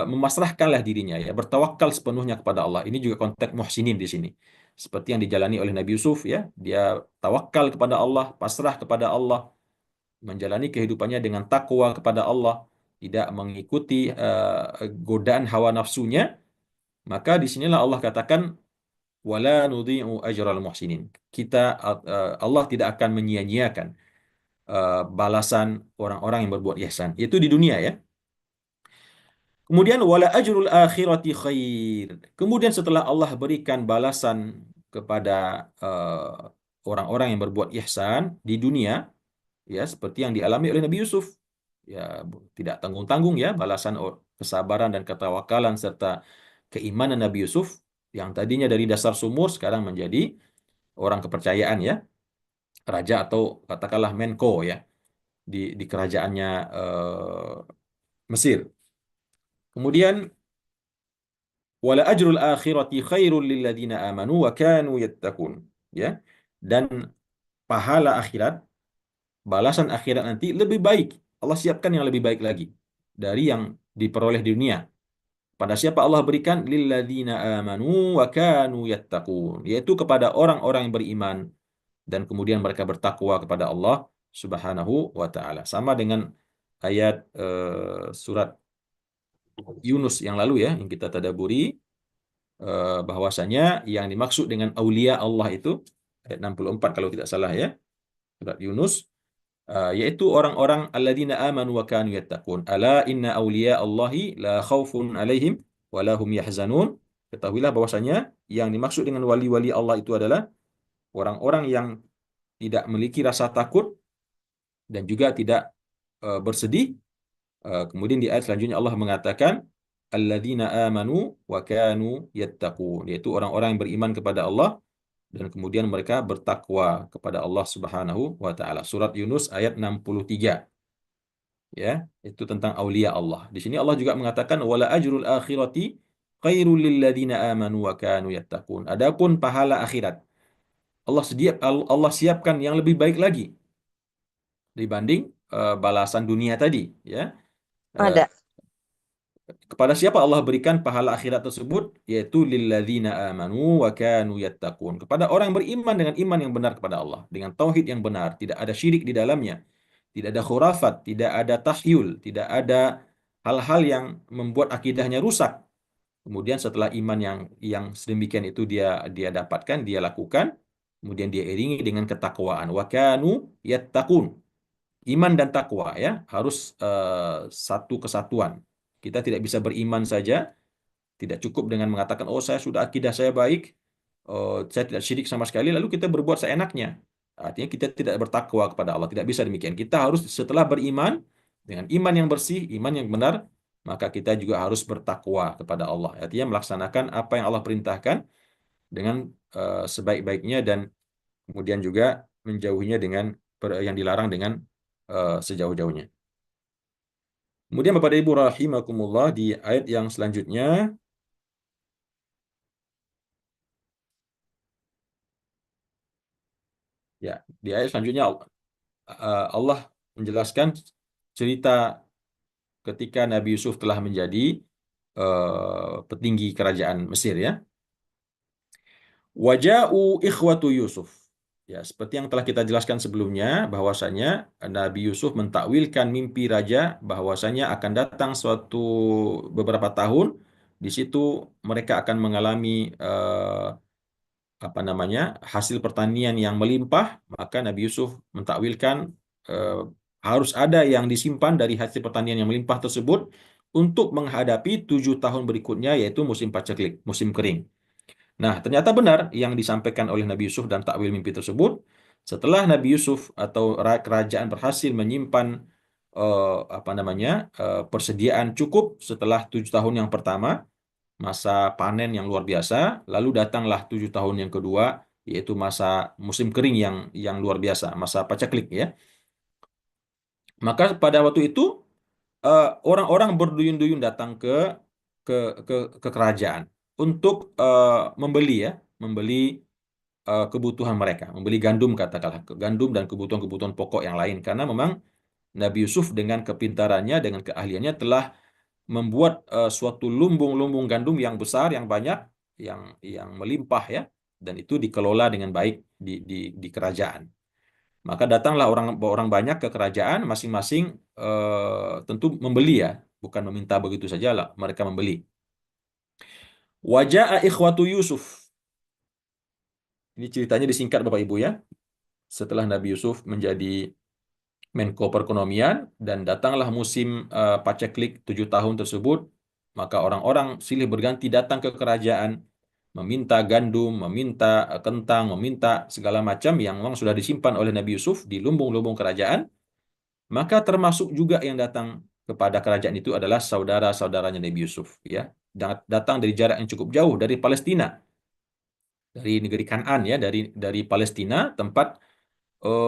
memasrahkanlah dirinya, ya, bertawakal sepenuhnya kepada Allah. Ini juga konteks muhsinin di sini. Seperti yang dijalani oleh Nabi Yusuf, ya, dia tawakal kepada Allah, pasrah kepada Allah, menjalani kehidupannya dengan takwa kepada Allah, tidak mengikuti godaan hawa nafsunya. Maka di sinilah Allah katakan wala nudhi'u ajral muhsinin. Kita Allah tidak akan menyia-nyiakan balasan orang-orang yang berbuat ihsan. Itu di dunia, ya. Kemudian wala ajrul akhirati khair. Kemudian setelah Allah berikan balasan kepada orang-orang yang berbuat ihsan di dunia, ya, seperti yang dialami oleh Nabi Yusuf. Ya, tidak tanggung-tanggung, ya, balasan kesabaran dan ketawakalan serta keimanan Nabi Yusuf yang tadinya dari dasar sumur sekarang menjadi orang kepercayaan, ya, raja atau katakanlah Menko, ya, di kerajaannya Mesir. Kemudian wala ajrul akhirati khairul lilladzina amanu wa kanu yattaqun, ya. Dan pahala akhirat, balasan akhirat nanti lebih baik. Allah siapkan yang lebih baik lagi dari yang diperoleh di dunia. Pada siapa Allah berikan? Lilladzina amanu wa kanu yattaqun, yaitu kepada orang-orang yang beriman dan kemudian mereka bertakwa kepada Allah Subhanahu wa taala. Sama dengan ayat surat Yunus yang lalu, ya, yang kita tadaburi, bahwasanya yang dimaksud dengan aulia Allah itu ayat 64 kalau tidak salah, ya, surat Yunus, yaitu orang-orang alladzina amanu wa kanu yattaqun. Ala inna aulia Allahi la khaufun alaihim wa la hum yahzanun. Ketahuilah bahwasanya yang dimaksud dengan wali-wali Allah itu adalah orang-orang yang tidak memiliki rasa takut dan juga tidak bersedih. Kemudian di ayat selanjutnya Allah mengatakan alladzina amanu wa kanu yattaqun, yaitu orang-orang yang beriman kepada Allah dan kemudian mereka bertakwa kepada Allah Subhanahu wa taala. Surat Yunus ayat 63. Ya, itu tentang aulia Allah. Di sini Allah juga mengatakan wala ajrul akhirati khairul lilladzina amanu wa kanu yattaqun. Adapun pahala akhirat, Allah siapkan yang lebih baik lagi dibanding balasan dunia tadi, ya. Eh, Ada. Kepada siapa Allah berikan pahala akhirat tersebut? Yaitu lilladzina amanu wa kanu yattaqun. Kepada orang yang beriman dengan iman yang benar kepada Allah, dengan tauhid yang benar, tidak ada syirik di dalamnya, tidak ada khurafat, tidak ada tahyul, tidak ada hal-hal yang membuat akidahnya rusak. Kemudian setelah iman yang sedemikian itu dia dia dapatkan, dia lakukan, kemudian dia iringi dengan ketakwaan. Wa kanu yattaqun. Iman dan takwa, ya, harus satu kesatuan. Kita tidak bisa beriman saja, tidak cukup dengan mengatakan, oh saya sudah akidah saya baik, oh, saya tidak syirik sama sekali, lalu kita berbuat seenaknya. Artinya kita tidak bertakwa kepada Allah. Tidak bisa demikian. Kita harus setelah beriman, dengan iman yang bersih, iman yang benar, maka kita juga harus bertakwa kepada Allah. Artinya melaksanakan apa yang Allah perintahkan dengan sebaik-baiknya, dan kemudian juga menjauhinya dengan yang dilarang dengan sejauh-jauhnya. Kemudian Bapak dan Ibu rahimakumullah, di ayat yang selanjutnya Ya, di ayat selanjutnya Allah menjelaskan cerita ketika Nabi Yusuf telah menjadi petinggi kerajaan Mesir ya. Waja'u ikhwatu Yusuf. Ya, seperti yang telah kita jelaskan sebelumnya, bahwasanya Nabi Yusuf mentakwilkan mimpi raja bahwasanya akan datang suatu beberapa tahun di situ mereka akan mengalami apa namanya hasil pertanian yang melimpah, maka Nabi Yusuf mentakwilkan eh, harus ada yang disimpan dari hasil pertanian yang melimpah tersebut untuk menghadapi 7 tahun berikutnya, yaitu musim paceklik, musim kering. Nah, ternyata benar yang disampaikan oleh Nabi Yusuf dan takwil mimpi tersebut. Setelah Nabi Yusuf atau kerajaan berhasil menyimpan apa namanya persediaan cukup setelah 7 tahun yang pertama, masa panen yang luar biasa, lalu datanglah 7 tahun yang kedua, yaitu masa musim kering yang luar biasa, masa paceklik ya. Maka pada waktu itu orang-orang berduyun-duyun datang ke ke, ke kerajaan untuk membeli ya, membeli kebutuhan mereka, membeli gandum katakanlah, gandum dan kebutuhan-kebutuhan pokok yang lain, karena memang Nabi Yusuf dengan kepintarannya, dengan keahliannya telah membuat suatu lumbung-lumbung gandum yang besar, yang banyak, yang melimpah ya, dan itu dikelola dengan baik di kerajaan. Maka datanglah orang orang banyak ke kerajaan, masing-masing tentu membeli ya, bukan meminta begitu saja lah, mereka membeli. Waja'a ikhwatu Yusuf. Ini ceritanya disingkat Bapak Ibu ya. Setelah Nabi Yusuf menjadi Menko Perekonomian dan datanglah musim paceklik 7 tahun tersebut, maka orang-orang silih berganti datang ke kerajaan meminta gandum, meminta kentang, meminta segala macam yang memang sudah disimpan oleh Nabi Yusuf di lumbung-lumbung kerajaan. Maka termasuk juga yang datang kepada kerajaan itu adalah saudara-saudaranya Nabi Yusuf ya. Datang dari jarak yang cukup jauh dari Palestina, dari negeri Kanaan ya, dari Palestina tempat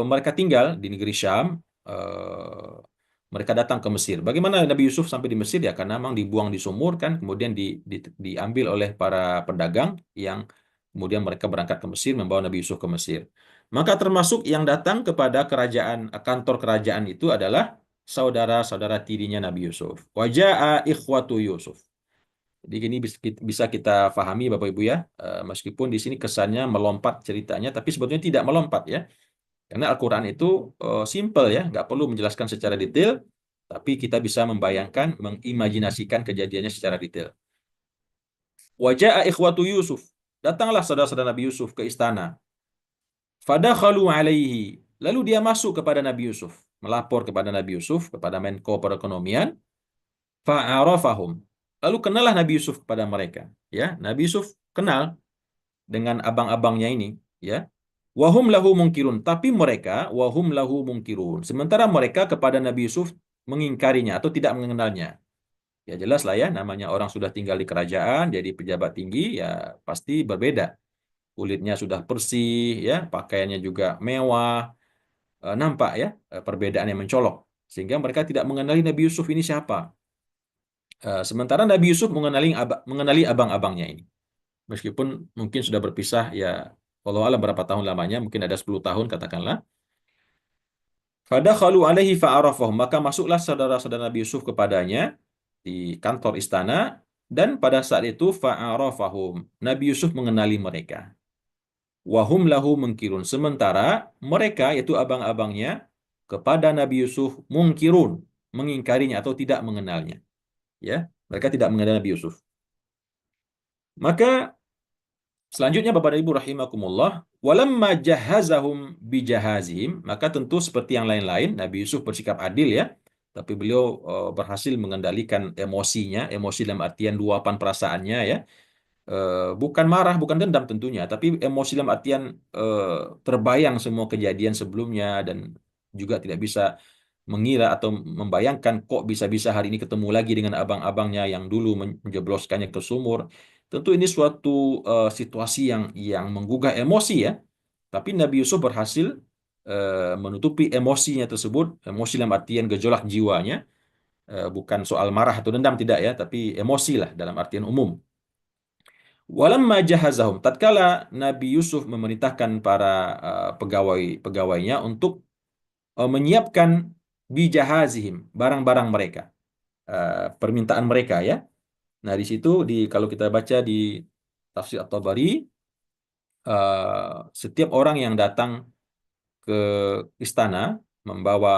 mereka tinggal di negeri Syam. eh, Mereka datang ke Mesir. Bagaimana Nabi Yusuf sampai di Mesir ya? Karena memang dibuang di sumur kan, kemudian diambil oleh para pedagang yang kemudian mereka berangkat ke Mesir, membawa Nabi Yusuf ke Mesir. Maka termasuk yang datang kepada kerajaan, kantor kerajaan itu adalah saudara-saudara tirinya Nabi Yusuf. Waja'a ikhwatu Yusuf. Jadi ini bisa kita pahami Bapak Ibu ya, meskipun di sini kesannya melompat ceritanya, tapi sebetulnya tidak melompat ya. Karena Al-Quran itu simple ya, nggak perlu menjelaskan secara detail, tapi kita bisa membayangkan, mengimajinasikan kejadiannya secara detail. Waja'a ikhwatu Yusuf. Datanglah saudara-saudara Nabi Yusuf ke istana. Fadakhalu alaihi. Lalu dia masuk kepada Nabi Yusuf. Melapor kepada Nabi Yusuf, kepada Menko Perekonomian. Fa'arafahum. Lalu kenallah Nabi Yusuf kepada mereka. Ya, Nabi Yusuf kenal dengan abang-abangnya ini. Ya, wahum lahu mungkirun, tapi mereka wahum lahu mungkirun. Sementara mereka kepada Nabi Yusuf mengingkarinya atau tidak mengenalnya. Ya jelas lah ya, namanya orang sudah tinggal di kerajaan, jadi pejabat tinggi, ya pasti berbeda. Kulitnya sudah bersih, ya pakaiannya juga mewah, nampak ya perbedaan yang mencolok. Sehingga mereka tidak mengenali Nabi Yusuf ini siapa. Sementara Nabi Yusuf mengenali abang-abangnya ini. Meskipun mungkin sudah berpisah, ya walau alam berapa tahun lamanya, mungkin ada 10 tahun katakanlah. Fadakhalu alaihi fa'arafahum. Maka masuklah saudara-saudara Nabi Yusuf kepadanya di kantor istana, dan pada saat itu fa'arafahum. Nabi Yusuf mengenali mereka. Wahum lahu mungkirun. Sementara mereka, yaitu abang-abangnya, kepada Nabi Yusuf mungkirun, mengingkarinya atau tidak mengenalnya. Ya, mereka tidak mengenal Nabi Yusuf. Maka selanjutnya Bapak dan Ibu rahimakumullah, walamma jahazahum bijahazihim, maka tentu seperti yang lain-lain Nabi Yusuf bersikap adil ya, tapi beliau berhasil mengendalikan emosinya, emosi dalam artian luapan perasaannya ya. Bukan marah, bukan dendam tentunya, tapi emosi dalam artian terbayang semua kejadian sebelumnya, dan juga tidak bisa mengira atau membayangkan kok bisa-bisa hari ini ketemu lagi dengan abang-abangnya yang dulu menjebloskannya ke sumur. Tentu ini suatu situasi yang menggugah emosi ya. Tapi Nabi Yusuf berhasil menutupi emosinya tersebut, emosi dalam artian gejolak jiwanya, bukan soal marah atau dendam tidak ya, tapi emosi lah dalam artian umum. Walamma jahazahum, tatkala Nabi Yusuf memerintahkan para pegawai-pegawainya untuk menyiapkan bijahazihim, barang-barang mereka, permintaan mereka ya. Nah, di situ kalau kita baca di tafsir At-Tabari, setiap orang yang datang ke istana membawa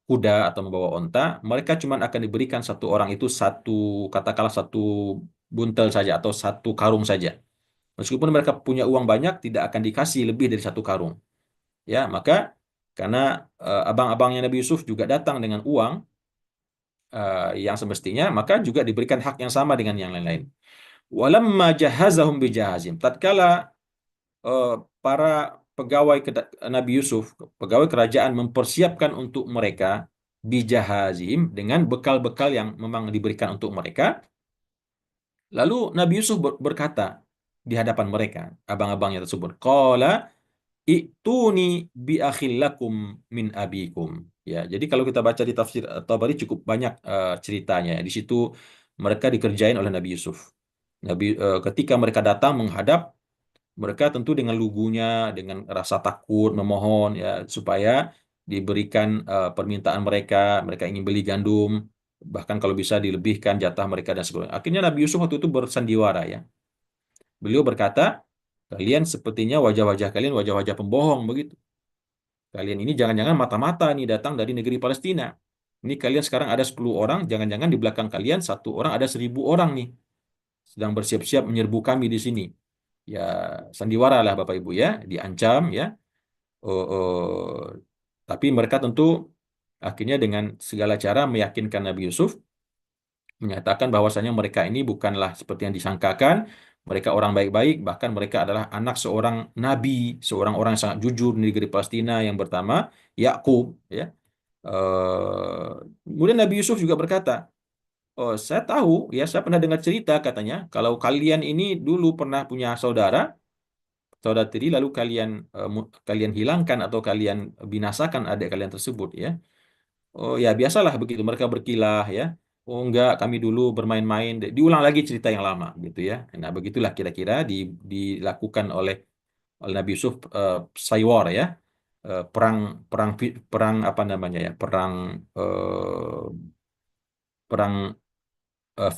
kuda atau membawa onta, mereka cuma akan diberikan satu orang itu satu, katakanlah satu buntel saja atau satu karung saja. Meskipun mereka punya uang banyak, tidak akan dikasih lebih dari satu karung. Ya, maka karena abang-abangnya Nabi Yusuf juga datang dengan uang yang semestinya, maka juga diberikan hak yang sama dengan yang lain-lain. Walamma jahazahum bijahazim. Tatkala eh, para pegawai Nabi Yusuf, pegawai kerajaan mempersiapkan untuk mereka bijahazim dengan bekal-bekal yang memang diberikan untuk mereka. Lalu Nabi Yusuf berkata di hadapan mereka, abang-abangnya tersebut, qala i'tuni bi akhillakum min abikum. Ya, jadi kalau kita baca di tafsir Tabari cukup banyak ceritanya. Di situ mereka dikerjain oleh Nabi Yusuf. Ketika mereka datang menghadap, mereka tentu dengan lugunya, dengan rasa takut, memohon ya supaya diberikan permintaan mereka. Mereka ingin beli gandum, bahkan kalau bisa dilebihkan jatah mereka dan sebagainya. Akhirnya Nabi Yusuf waktu itu bersandiwara ya. Beliau berkata, kalian sepertinya wajah-wajah kalian wajah-wajah pembohong begitu. Kalian ini jangan-jangan mata-mata nih datang dari negeri Palestina. Ini kalian sekarang ada 10 orang, jangan-jangan di belakang kalian satu orang ada 1.000 orang nih. Sedang bersiap-siap menyerbu kami di sini. Ya, sandiwara lah Bapak Ibu ya, diancam ya. Oh, oh. Tapi mereka tentu akhirnya dengan segala cara meyakinkan Nabi Yusuf, menyatakan bahwasanya mereka ini bukanlah seperti yang disangkakan, mereka orang baik-baik, bahkan mereka adalah anak seorang nabi, seorang orang yang sangat jujur di negeri Palestina yang pertama, Yakub, ya. Eh, Kemudian Nabi Yusuf juga berkata, oh, saya tahu, ya, saya pernah dengar cerita katanya, kalau kalian ini dulu pernah punya saudara, saudara tiri, lalu kalian hilangkan atau kalian binasakan adik kalian tersebut, ya. Oh ya, biasalah begitu mereka berkilah ya. Oh enggak, kami dulu bermain-main. Diulang lagi cerita yang lama gitu ya. Nah, begitulah kira-kira dilakukan oleh Nabi Yusuf, saywar ya. Perang perang perang apa namanya ya? Perang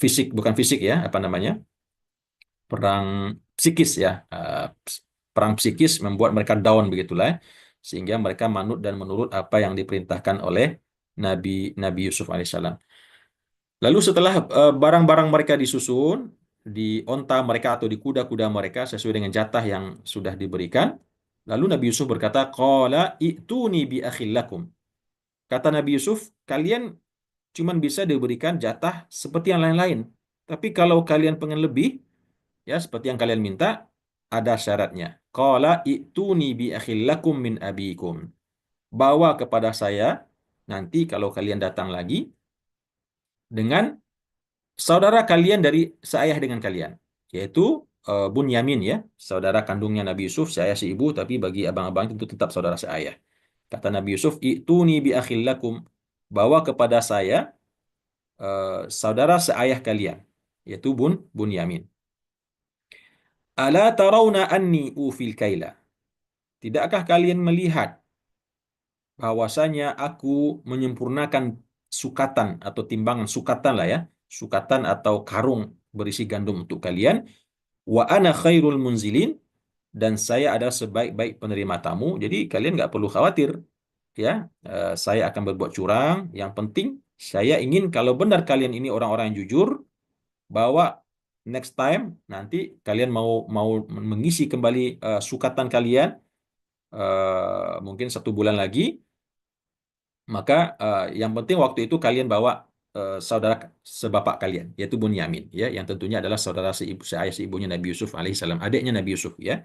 fisik, bukan fisik ya, apa namanya? Perang psikis ya. Perang psikis membuat mereka down begitulah ya. Sehingga mereka manut dan menurut apa yang diperintahkan oleh Nabi Nabi Yusuf alaihissalam. Lalu setelah barang-barang mereka disusun di onta mereka atau di kuda-kuda mereka sesuai dengan jatah yang sudah diberikan, lalu Nabi Yusuf berkata, "Qala i'tuni bi akhillakum." Kata Nabi Yusuf, kalian cuman bisa diberikan jatah seperti yang lain-lain. Tapi kalau kalian pengen lebih, ya seperti yang kalian minta, ada syaratnya. Qala i'tuni bi akhillakum min abikum. Bawa kepada saya nanti kalau kalian datang lagi dengan saudara kalian dari seayah dengan kalian, yaitu Bunyamin ya, saudara kandungnya Nabi Yusuf, seayah si ibu, tapi bagi abang-abang itu tetap saudara seayah. Kata Nabi Yusuf, "I'tuni bi akhillakum." Bawa kepada saya saudara seayah kalian, yaitu Bunyamin. Ala tarawna anni ufil kaila. Tidakkah kalian melihat bahwasanya aku menyempurnakan sukatan atau timbangan sukatan lah ya, sukatan atau karung berisi gandum untuk kalian. Wa ana khairul munzilin, dan saya adalah sebaik-baik penerima tamu. Jadi kalian nggak perlu khawatir ya. Saya akan berbuat curang. Yang penting saya ingin kalau benar kalian ini orang-orang yang jujur, bahwa next time nanti kalian mau mau mengisi kembali sukatan kalian, mungkin 1 bulan lagi, maka yang penting waktu itu kalian bawa saudara sebapak kalian, yaitu Bunyamin, ya, yang tentunya adalah saudara seayah seibunya Nabi Yusuf alaihissalam, adiknya Nabi Yusuf, ya.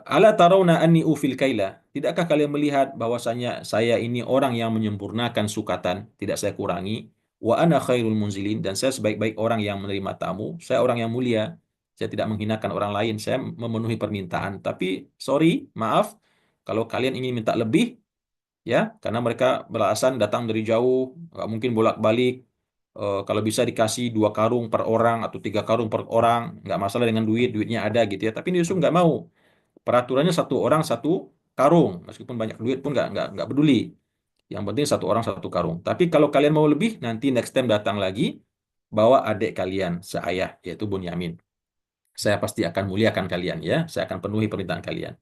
Ala tarawna anni ufil kaila. Tidakkah kalian melihat bahwasanya saya ini orang yang menyempurnakan sukatan, tidak saya kurangi. Wa ana khairul munzilin, dan saya sebaik-baik orang yang menerima tamu. Saya orang yang mulia. Saya tidak menghinakan orang lain. Saya memenuhi permintaan. Tapi sorry, maaf, kalau kalian ingin minta lebih, ya, karena mereka beralasan datang dari jauh, nggak mungkin bolak-balik, kalau bisa dikasih 2 karung per orang atau 3 karung per orang, nggak masalah dengan duitnya ada gitu ya. Tapi Nabi Yusuf nggak mau. Peraturannya 1 orang 1 karung, meskipun banyak duit pun nggak peduli. Yang penting 1 orang 1 karung. Tapi kalau kalian mau lebih, nanti next time datang lagi, bawa adik kalian seayah, yaitu Bunyamin. Saya pasti akan muliakan kalian ya. Saya akan penuhi permintaan kalian.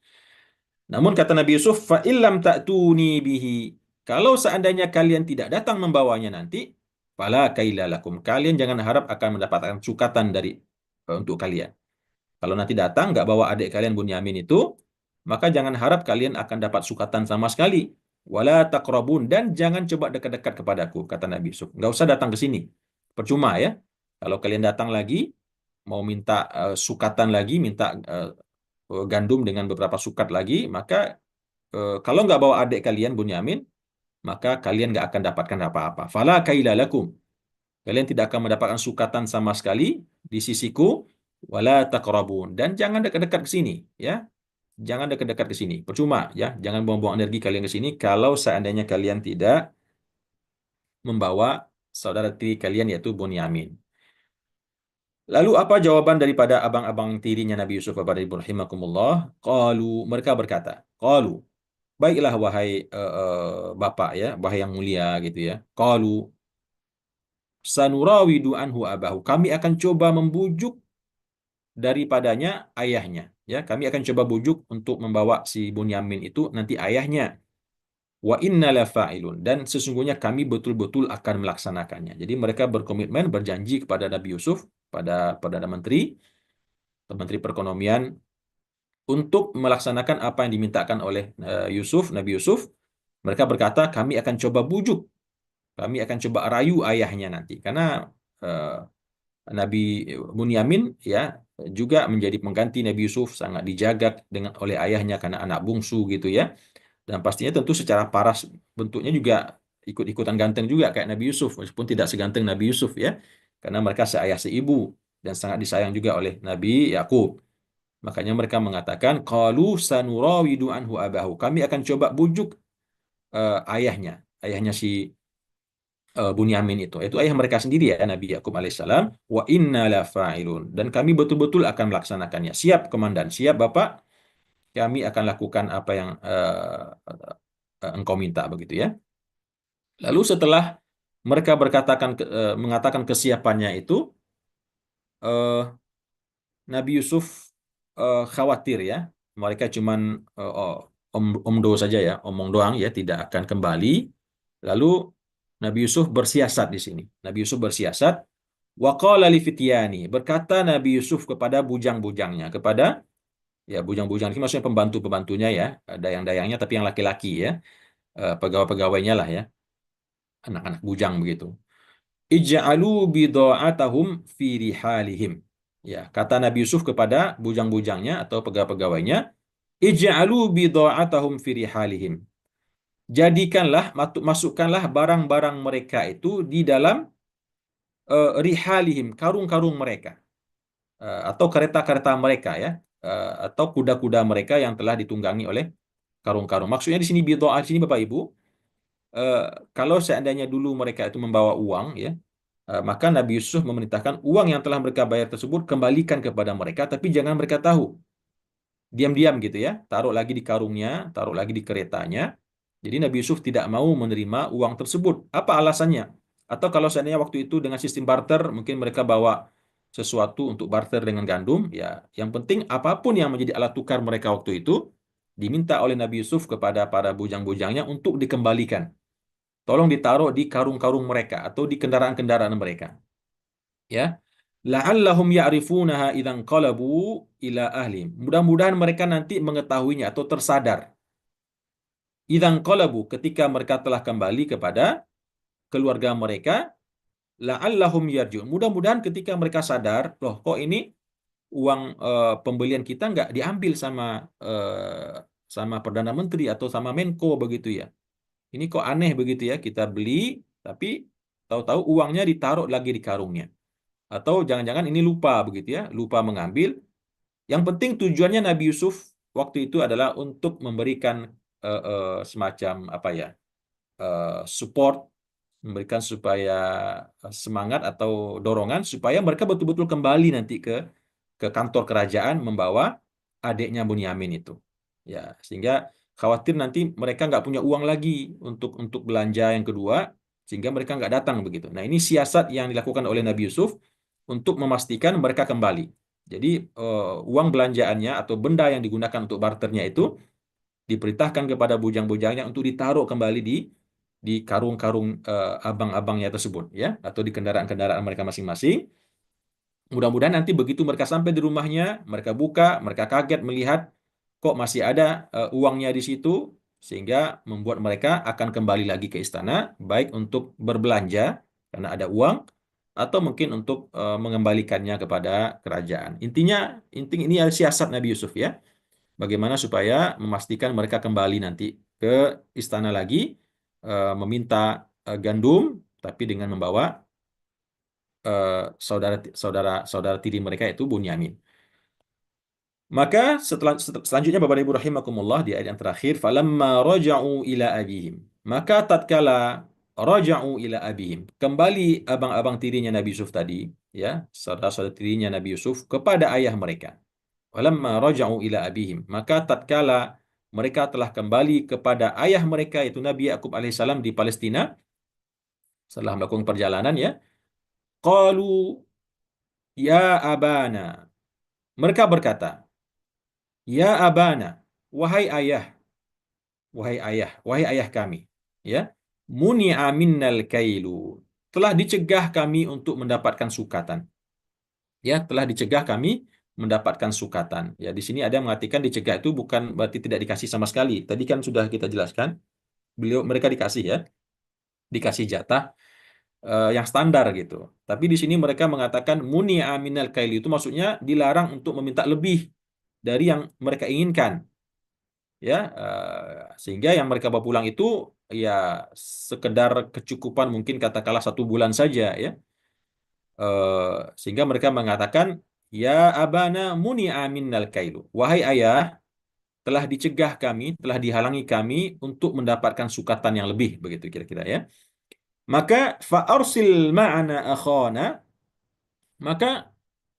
Namun kata Nabi Yusuf, fa illam ta'tuni bihi. Kalau seandainya kalian tidak datang membawanya nanti, fala kaila lakum. Kalian jangan harap akan mendapatkan sukatan untuk kalian. Kalau nanti datang nggak bawa adik kalian Bunyamin itu, maka jangan harap kalian akan dapat sukatan sama sekali. Wala taqrabun, dan jangan coba dekat-dekat kepadaku, kata Nabi Yusuf. Nggak usah datang ke sini. Percuma ya. Kalau kalian datang lagi, mau minta sukatan lagi, minta gandum dengan beberapa sukat lagi, maka kalau nggak bawa adik kalian Bunyamin, maka kalian nggak akan dapatkan apa-apa. Fala kaila lakum. Kalian tidak akan mendapatkan sukatan sama sekali di sisiku, wala taqrabun, dan jangan dekat-dekat ke sini ya. Jangan dekat-dekat ke sini. Percuma ya, jangan buang-buang energi kalian ke sini kalau seandainya kalian tidak membawa saudara tiri kalian yaitu Bunyamin. Lalu apa jawaban daripada abang-abang tirinya Nabi Yusuf kepada Ibu rahimakumullah? Mereka berkata, baiklah wahai bapak ya, wahai yang mulia gitu ya. Sanurawidu anhu abahu. Kami akan coba membujuk daripadanya ayahnya. Ya, kami akan coba bujuk untuk membawa si Bunyamin itu nanti ayahnya. Wa inna la fa'ilun, dan sesungguhnya kami betul-betul akan melaksanakannya. Jadi mereka berkomitmen, berjanji kepada Nabi Yusuf, pada Perdana Menteri Perekonomian, untuk melaksanakan apa yang dimintakan oleh Nabi Yusuf. Mereka berkata, kami akan coba bujuk, kami akan coba rayu ayahnya nanti, karena Nabi Bunyamin ya juga menjadi pengganti Nabi Yusuf, sangat dijaga oleh ayahnya karena anak bungsu gitu ya. Dan pastinya tentu secara paras bentuknya juga ikut-ikutan ganteng juga kayak Nabi Yusuf, meskipun tidak seganteng Nabi Yusuf ya. Karena mereka seayah seibu dan sangat disayang juga oleh Nabi Yakub. Makanya mereka mengatakan, qalu sanurawidu anhu abahu. Kami akan coba bujuk ayahnya si Bunyamin itu ayah mereka sendiri ya, Nabi Yakub alaihissalam. Wa inna la fa'ilun, dan kami betul-betul akan melaksanakannya. Siap komandan, siap Bapak, kami akan lakukan apa yang engkau minta begitu ya. Lalu setelah mereka mengatakan kesiapannya itu, eh, Nabi Yusuf khawatir ya, mereka cuman omdo saja ya, omong doang ya, tidak akan kembali. Lalu Nabi Yusuf bersiasat di sini. Nabi Yusuf bersiasat. Wa qala li fityani, berkata Nabi Yusuf kepada bujang-bujangnya, kepada ya bujang-bujang ini maksudnya pembantu-pembantunya ya, dayang-dayangnya tapi yang laki-laki ya, pegawai-pegawainya lah ya, anak-anak bujang begitu. Ij'alu bidha'atahum fi rihalihim. Ya, kata Nabi Yusuf kepada bujang-bujangnya atau pegawai-pegawainya, ij'alu bidha'atahum fi rihalihim. Jadikanlah, masukkanlah barang-barang mereka itu di dalam rihalihim, karung-karung mereka. Atau kereta-kereta mereka ya, atau kuda-kuda mereka yang telah ditunggangi oleh karung-karung. Maksudnya di sini bidha'ah di sini Bapak Ibu, eh, kalau seandainya dulu mereka itu membawa uang ya, maka Nabi Yusuf memerintahkan uang yang telah mereka bayar tersebut kembalikan kepada mereka, tapi jangan mereka tahu. Diam-diam gitu ya, taruh lagi di karungnya, taruh lagi di keretanya. Jadi Nabi Yusuf tidak mau menerima uang tersebut. Apa alasannya? Atau kalau seandainya waktu itu dengan sistem barter, mungkin mereka bawa sesuatu untuk barter dengan gandum, ya yang penting apapun yang menjadi alat tukar mereka waktu itu, diminta oleh Nabi Yusuf kepada para bujang-bujangnya untuk dikembalikan. Tolong ditaruh di karung-karung mereka atau di kendaraan-kendaraan mereka. Ya, la'allahum ya'rifunaha idzan qalabu ila ahlim. Mudah-mudahan mereka nanti mengetahuinya atau tersadar. Idzan qalabu, ketika mereka telah kembali kepada keluarga mereka, la'allahum yarji'un. Mudah-mudahan ketika mereka sadar, loh kok ini uang pembelian kita nggak diambil sama Perdana Menteri atau sama Menko begitu ya. Ini kok aneh begitu ya, kita beli tapi tahu-tahu uangnya ditaruh lagi di karungnya. Atau jangan-jangan ini lupa begitu ya, lupa mengambil. Yang penting tujuannya Nabi Yusuf waktu itu adalah untuk memberikan semacam apa ya, support memberikan supaya semangat atau dorongan supaya mereka betul-betul kembali nanti ke kantor kerajaan membawa adiknya Bunyamin itu. Ya, sehingga khawatir nanti mereka nggak punya uang lagi untuk belanja yang kedua, sehingga mereka nggak datang begitu. Nah, ini siasat yang dilakukan oleh Nabi Yusuf untuk memastikan mereka kembali. Jadi uang belanjaannya atau benda yang digunakan untuk barternya itu diperintahkan kepada bujang-bujangnya untuk ditaruh kembali di karung-karung abang-abangnya tersebut, ya, atau di kendaraan-kendaraan mereka masing-masing. Mudah-mudahan nanti begitu mereka sampai di rumahnya, mereka buka, mereka kaget melihat kok masih ada uangnya di situ, sehingga membuat mereka akan kembali lagi ke istana, baik untuk berbelanja karena ada uang, atau mungkin untuk mengembalikannya kepada kerajaan. Intinya ini adalah siasat Nabi Yusuf, ya. Bagaimana supaya memastikan mereka kembali nanti ke istana lagi, meminta gandum, tapi dengan membawa saudara saudara saudara tiri mereka itu Bunyamin. Maka selanjutnya Bapak Ibu rahimakumullah di ayat yang terakhir, falamma raja'u ila abihim. Maka tatkala raja'u ila abihim, kembali abang-abang tirinya Nabi Yusuf tadi, ya, saudara-saudara tirinya Nabi Yusuf kepada ayah mereka. Falamma raja'u ila abihim, maka tatkala mereka telah kembali kepada ayah mereka itu Nabi Yakub alaihissalam di Palestina setelah melakukan perjalanan, ya. Qalu ya abana. Mereka berkata, ya abana, wahai ayah, wahai ayah kami, ya. Muni'a minnal kailu. Telah dicegah kami untuk mendapatkan sukatan. Ya, telah dicegah kami mendapatkan sukatan. Ya, di sini ada yang mengatakan dicegah itu bukan berarti tidak dikasih sama sekali. Tadi kan sudah kita jelaskan, mereka dikasih, ya, dikasih jatah yang standar gitu. Tapi di sini mereka mengatakan muni'a minal kail itu maksudnya dilarang untuk meminta lebih dari yang mereka inginkan, ya, sehingga yang mereka bawa pulang itu ya sekedar kecukupan mungkin katakanlah 1 bulan saja, ya. Sehingga mereka mengatakan ya abana muni'a minnal kailu, wahai ayah, telah dicegah kami, telah dihalangi kami untuk mendapatkan sukatan yang lebih, begitu kira-kira, ya. Maka fa'arsil ma'ana akhana, maka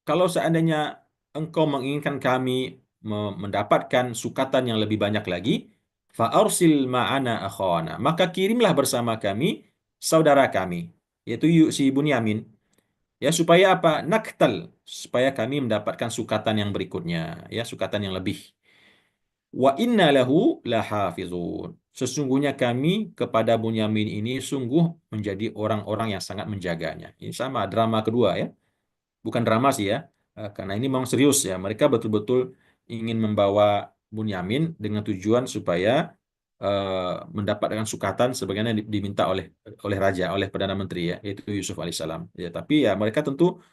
kalau seandainya engkau menginginkan kami mendapatkan sukatan yang lebih banyak lagi, fa'arsil ma'ana akhana, maka kirimlah bersama kami saudara kami, yaitu si Bunyamin, ya, supaya apa? Naktal, supaya kami mendapatkan sukatan yang berikutnya, ya, sukatan yang lebih. Wa inna lahu lahafizun. Sesungguhnya kami kepada Bunyamin ini sungguh menjadi orang-orang yang sangat menjaganya. Ini sama drama kedua, ya. Bukan drama sih, ya. Karena ini memang serius, ya. Mereka betul-betul ingin membawa Bunyamin dengan tujuan supaya mendapatkan sukatan sebagaimana diminta oleh raja, oleh Perdana Menteri, ya, yaitu Yusuf alaihissalam. Ya, tapi ya mereka tentu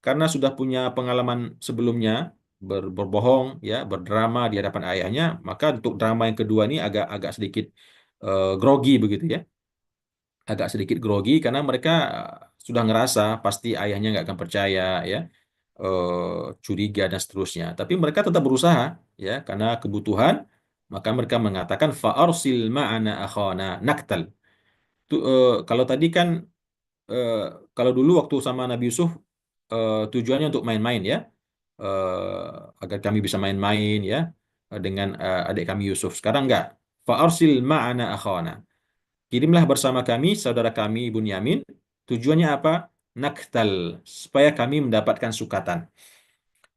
karena sudah punya pengalaman sebelumnya berbohong, ya, berdrama di hadapan ayahnya, maka untuk drama yang kedua ini agak agak sedikit grogi begitu, ya, agak sedikit grogi karena mereka sudah ngerasa pasti ayahnya nggak akan percaya, ya, curiga dan seterusnya. Tapi mereka tetap berusaha, ya, karena kebutuhan, maka mereka mengatakan fa'arsil ma'ana akhana naktal. Kalau tadi kan eh, kalau dulu waktu sama Nabi Yusuf tujuannya untuk main-main, ya, agar kami bisa main-main, ya, dengan adik kami Yusuf. Sekarang enggak. Fa'arsil ma'ana akhana. Kirimlah bersama kami saudara kami Bunyamin. Tujuannya apa? Naktal, supaya kami mendapatkan sukatan.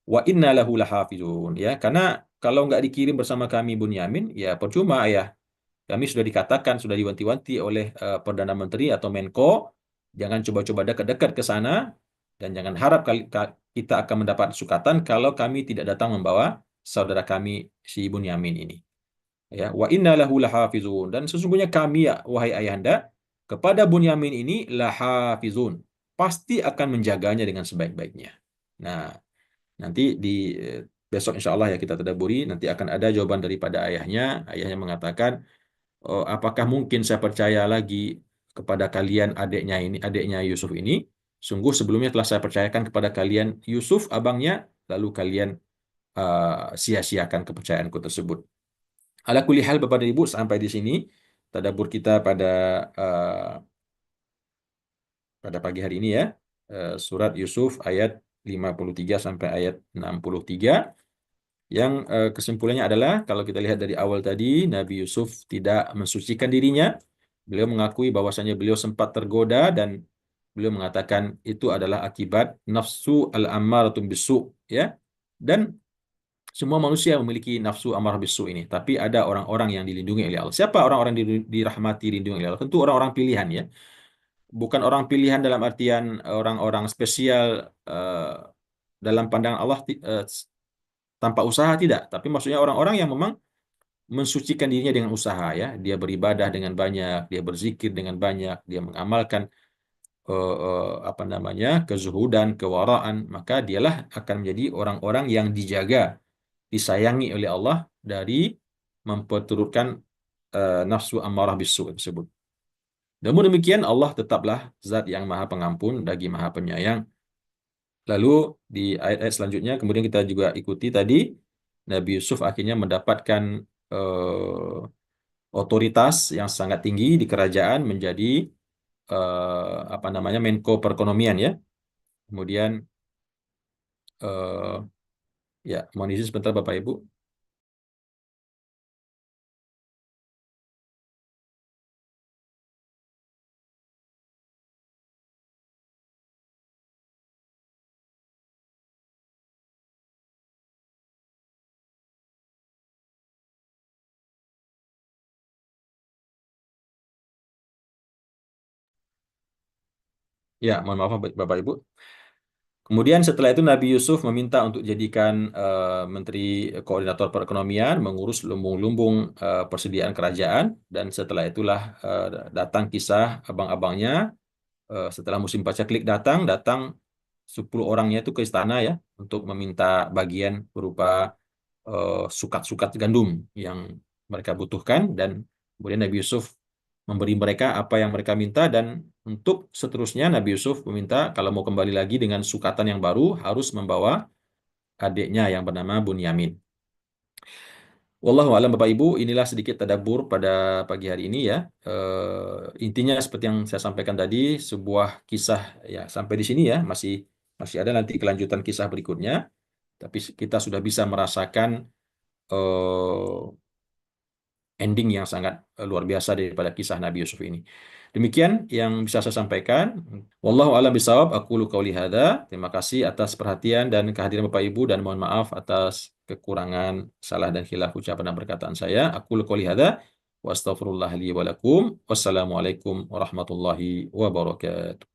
Wa inna lahu lahafizun, ya, karena kalau enggak dikirim bersama kami Bunyamin, ya percuma, ayah. Kami sudah dikatakan, sudah diwanti-wanti oleh Perdana Menteri atau Menko, jangan coba-coba dekat-dekat ke sana, dan jangan harap kita akan mendapat sukatan kalau kami tidak datang membawa saudara kami si Bunyamin ini. Ya, wa inna lahu lahafizun, dan sesungguhnya kami, ya, wahai ayahanda, kepada Bunyamin ini lahafizun, pasti akan menjaganya dengan sebaik-baiknya. Nah, nanti di besok insya Allah, ya, kita tadaburi, nanti akan ada jawaban daripada ayahnya. Ayahnya mengatakan, oh, apakah mungkin saya percaya lagi kepada kalian adiknya Yusuf ini? Sungguh sebelumnya telah saya percayakan kepada kalian Yusuf abangnya, lalu kalian sia-siakan kepercayaanku tersebut. Ala kulli hal Bapak dan Ibu, sampai di sini tadabbur kita pada uh, pada pagi hari ini ya. Surat Yusuf ayat 53 sampai ayat 63. Yang kesimpulannya adalah kalau kita lihat dari awal tadi, Nabi Yusuf tidak mensucikan dirinya. Beliau mengakui bahwasanya beliau sempat tergoda dan beliau mengatakan itu adalah akibat nafsu al-ammaratun bisu, ya. Dan semua manusia memiliki nafsu amarah bisu ini, tapi ada orang-orang yang dilindungi oleh Allah. Siapa orang-orang dirahmati, dilindungi oleh Allah? Tentu orang-orang pilihan ya. Bukan orang pilihan dalam artian orang-orang spesial dalam pandangan Allah tanpa usaha, tidak. Tapi maksudnya orang-orang yang memang mensucikan dirinya dengan usaha ya. Dia beribadah dengan banyak, dia berzikir dengan banyak, dia mengamalkan apa namanya, kezuhudan, kewaraan, maka dialah akan menjadi orang-orang yang dijaga, disayangi oleh Allah dari memperturutkan nafsu amarah bisu tersebut. Namun demikian Allah tetaplah zat yang maha pengampun lagi maha penyayang. Lalu di ayat-ayat selanjutnya kemudian kita juga ikuti tadi Nabi Yusuf akhirnya mendapatkan otoritas yang sangat tinggi di kerajaan, menjadi apa namanya, Menko Perekonomian ya. Kemudian eh, ya, mohon izin sebentar Bapak Ibu. Ya, mohon maaf Bapak Ibu. Kemudian setelah itu Nabi Yusuf meminta untuk jadikan Menteri Koordinator Perekonomian, mengurus lumbung-lumbung persediaan kerajaan, dan setelah itulah datang kisah abang-abangnya. Setelah musim pacaklik datang, 10 orangnya itu ke istana ya untuk meminta bagian berupa sukat-sukat gandum yang mereka butuhkan, dan kemudian Nabi Yusuf memberi mereka apa yang mereka minta, dan untuk seterusnya Nabi Yusuf meminta kalau mau kembali lagi dengan sukatan yang baru harus membawa adiknya yang bernama Bunyamin. Wallahu a'lam Bapak Ibu, inilah sedikit tadabbur pada pagi hari ini ya. Intinya seperti yang saya sampaikan tadi, sebuah kisah ya sampai di sini ya, masih masih ada nanti kelanjutan kisah berikutnya, tapi kita sudah bisa merasakan eh, ending yang sangat luar biasa daripada kisah Nabi Yusuf ini. Demikian yang bisa saya sampaikan. Wallahu a'lam bishawab. Aqulu qauli hadza. Terima kasih atas perhatian dan kehadiran Bapak Ibu, dan mohon maaf atas kekurangan, salah dan khilaf ucapan dan perkataan saya. Aqulu qauli hadza wa astaghfirullah li wa lakum. Wassalamualaikum warahmatullahi wabarakatuh.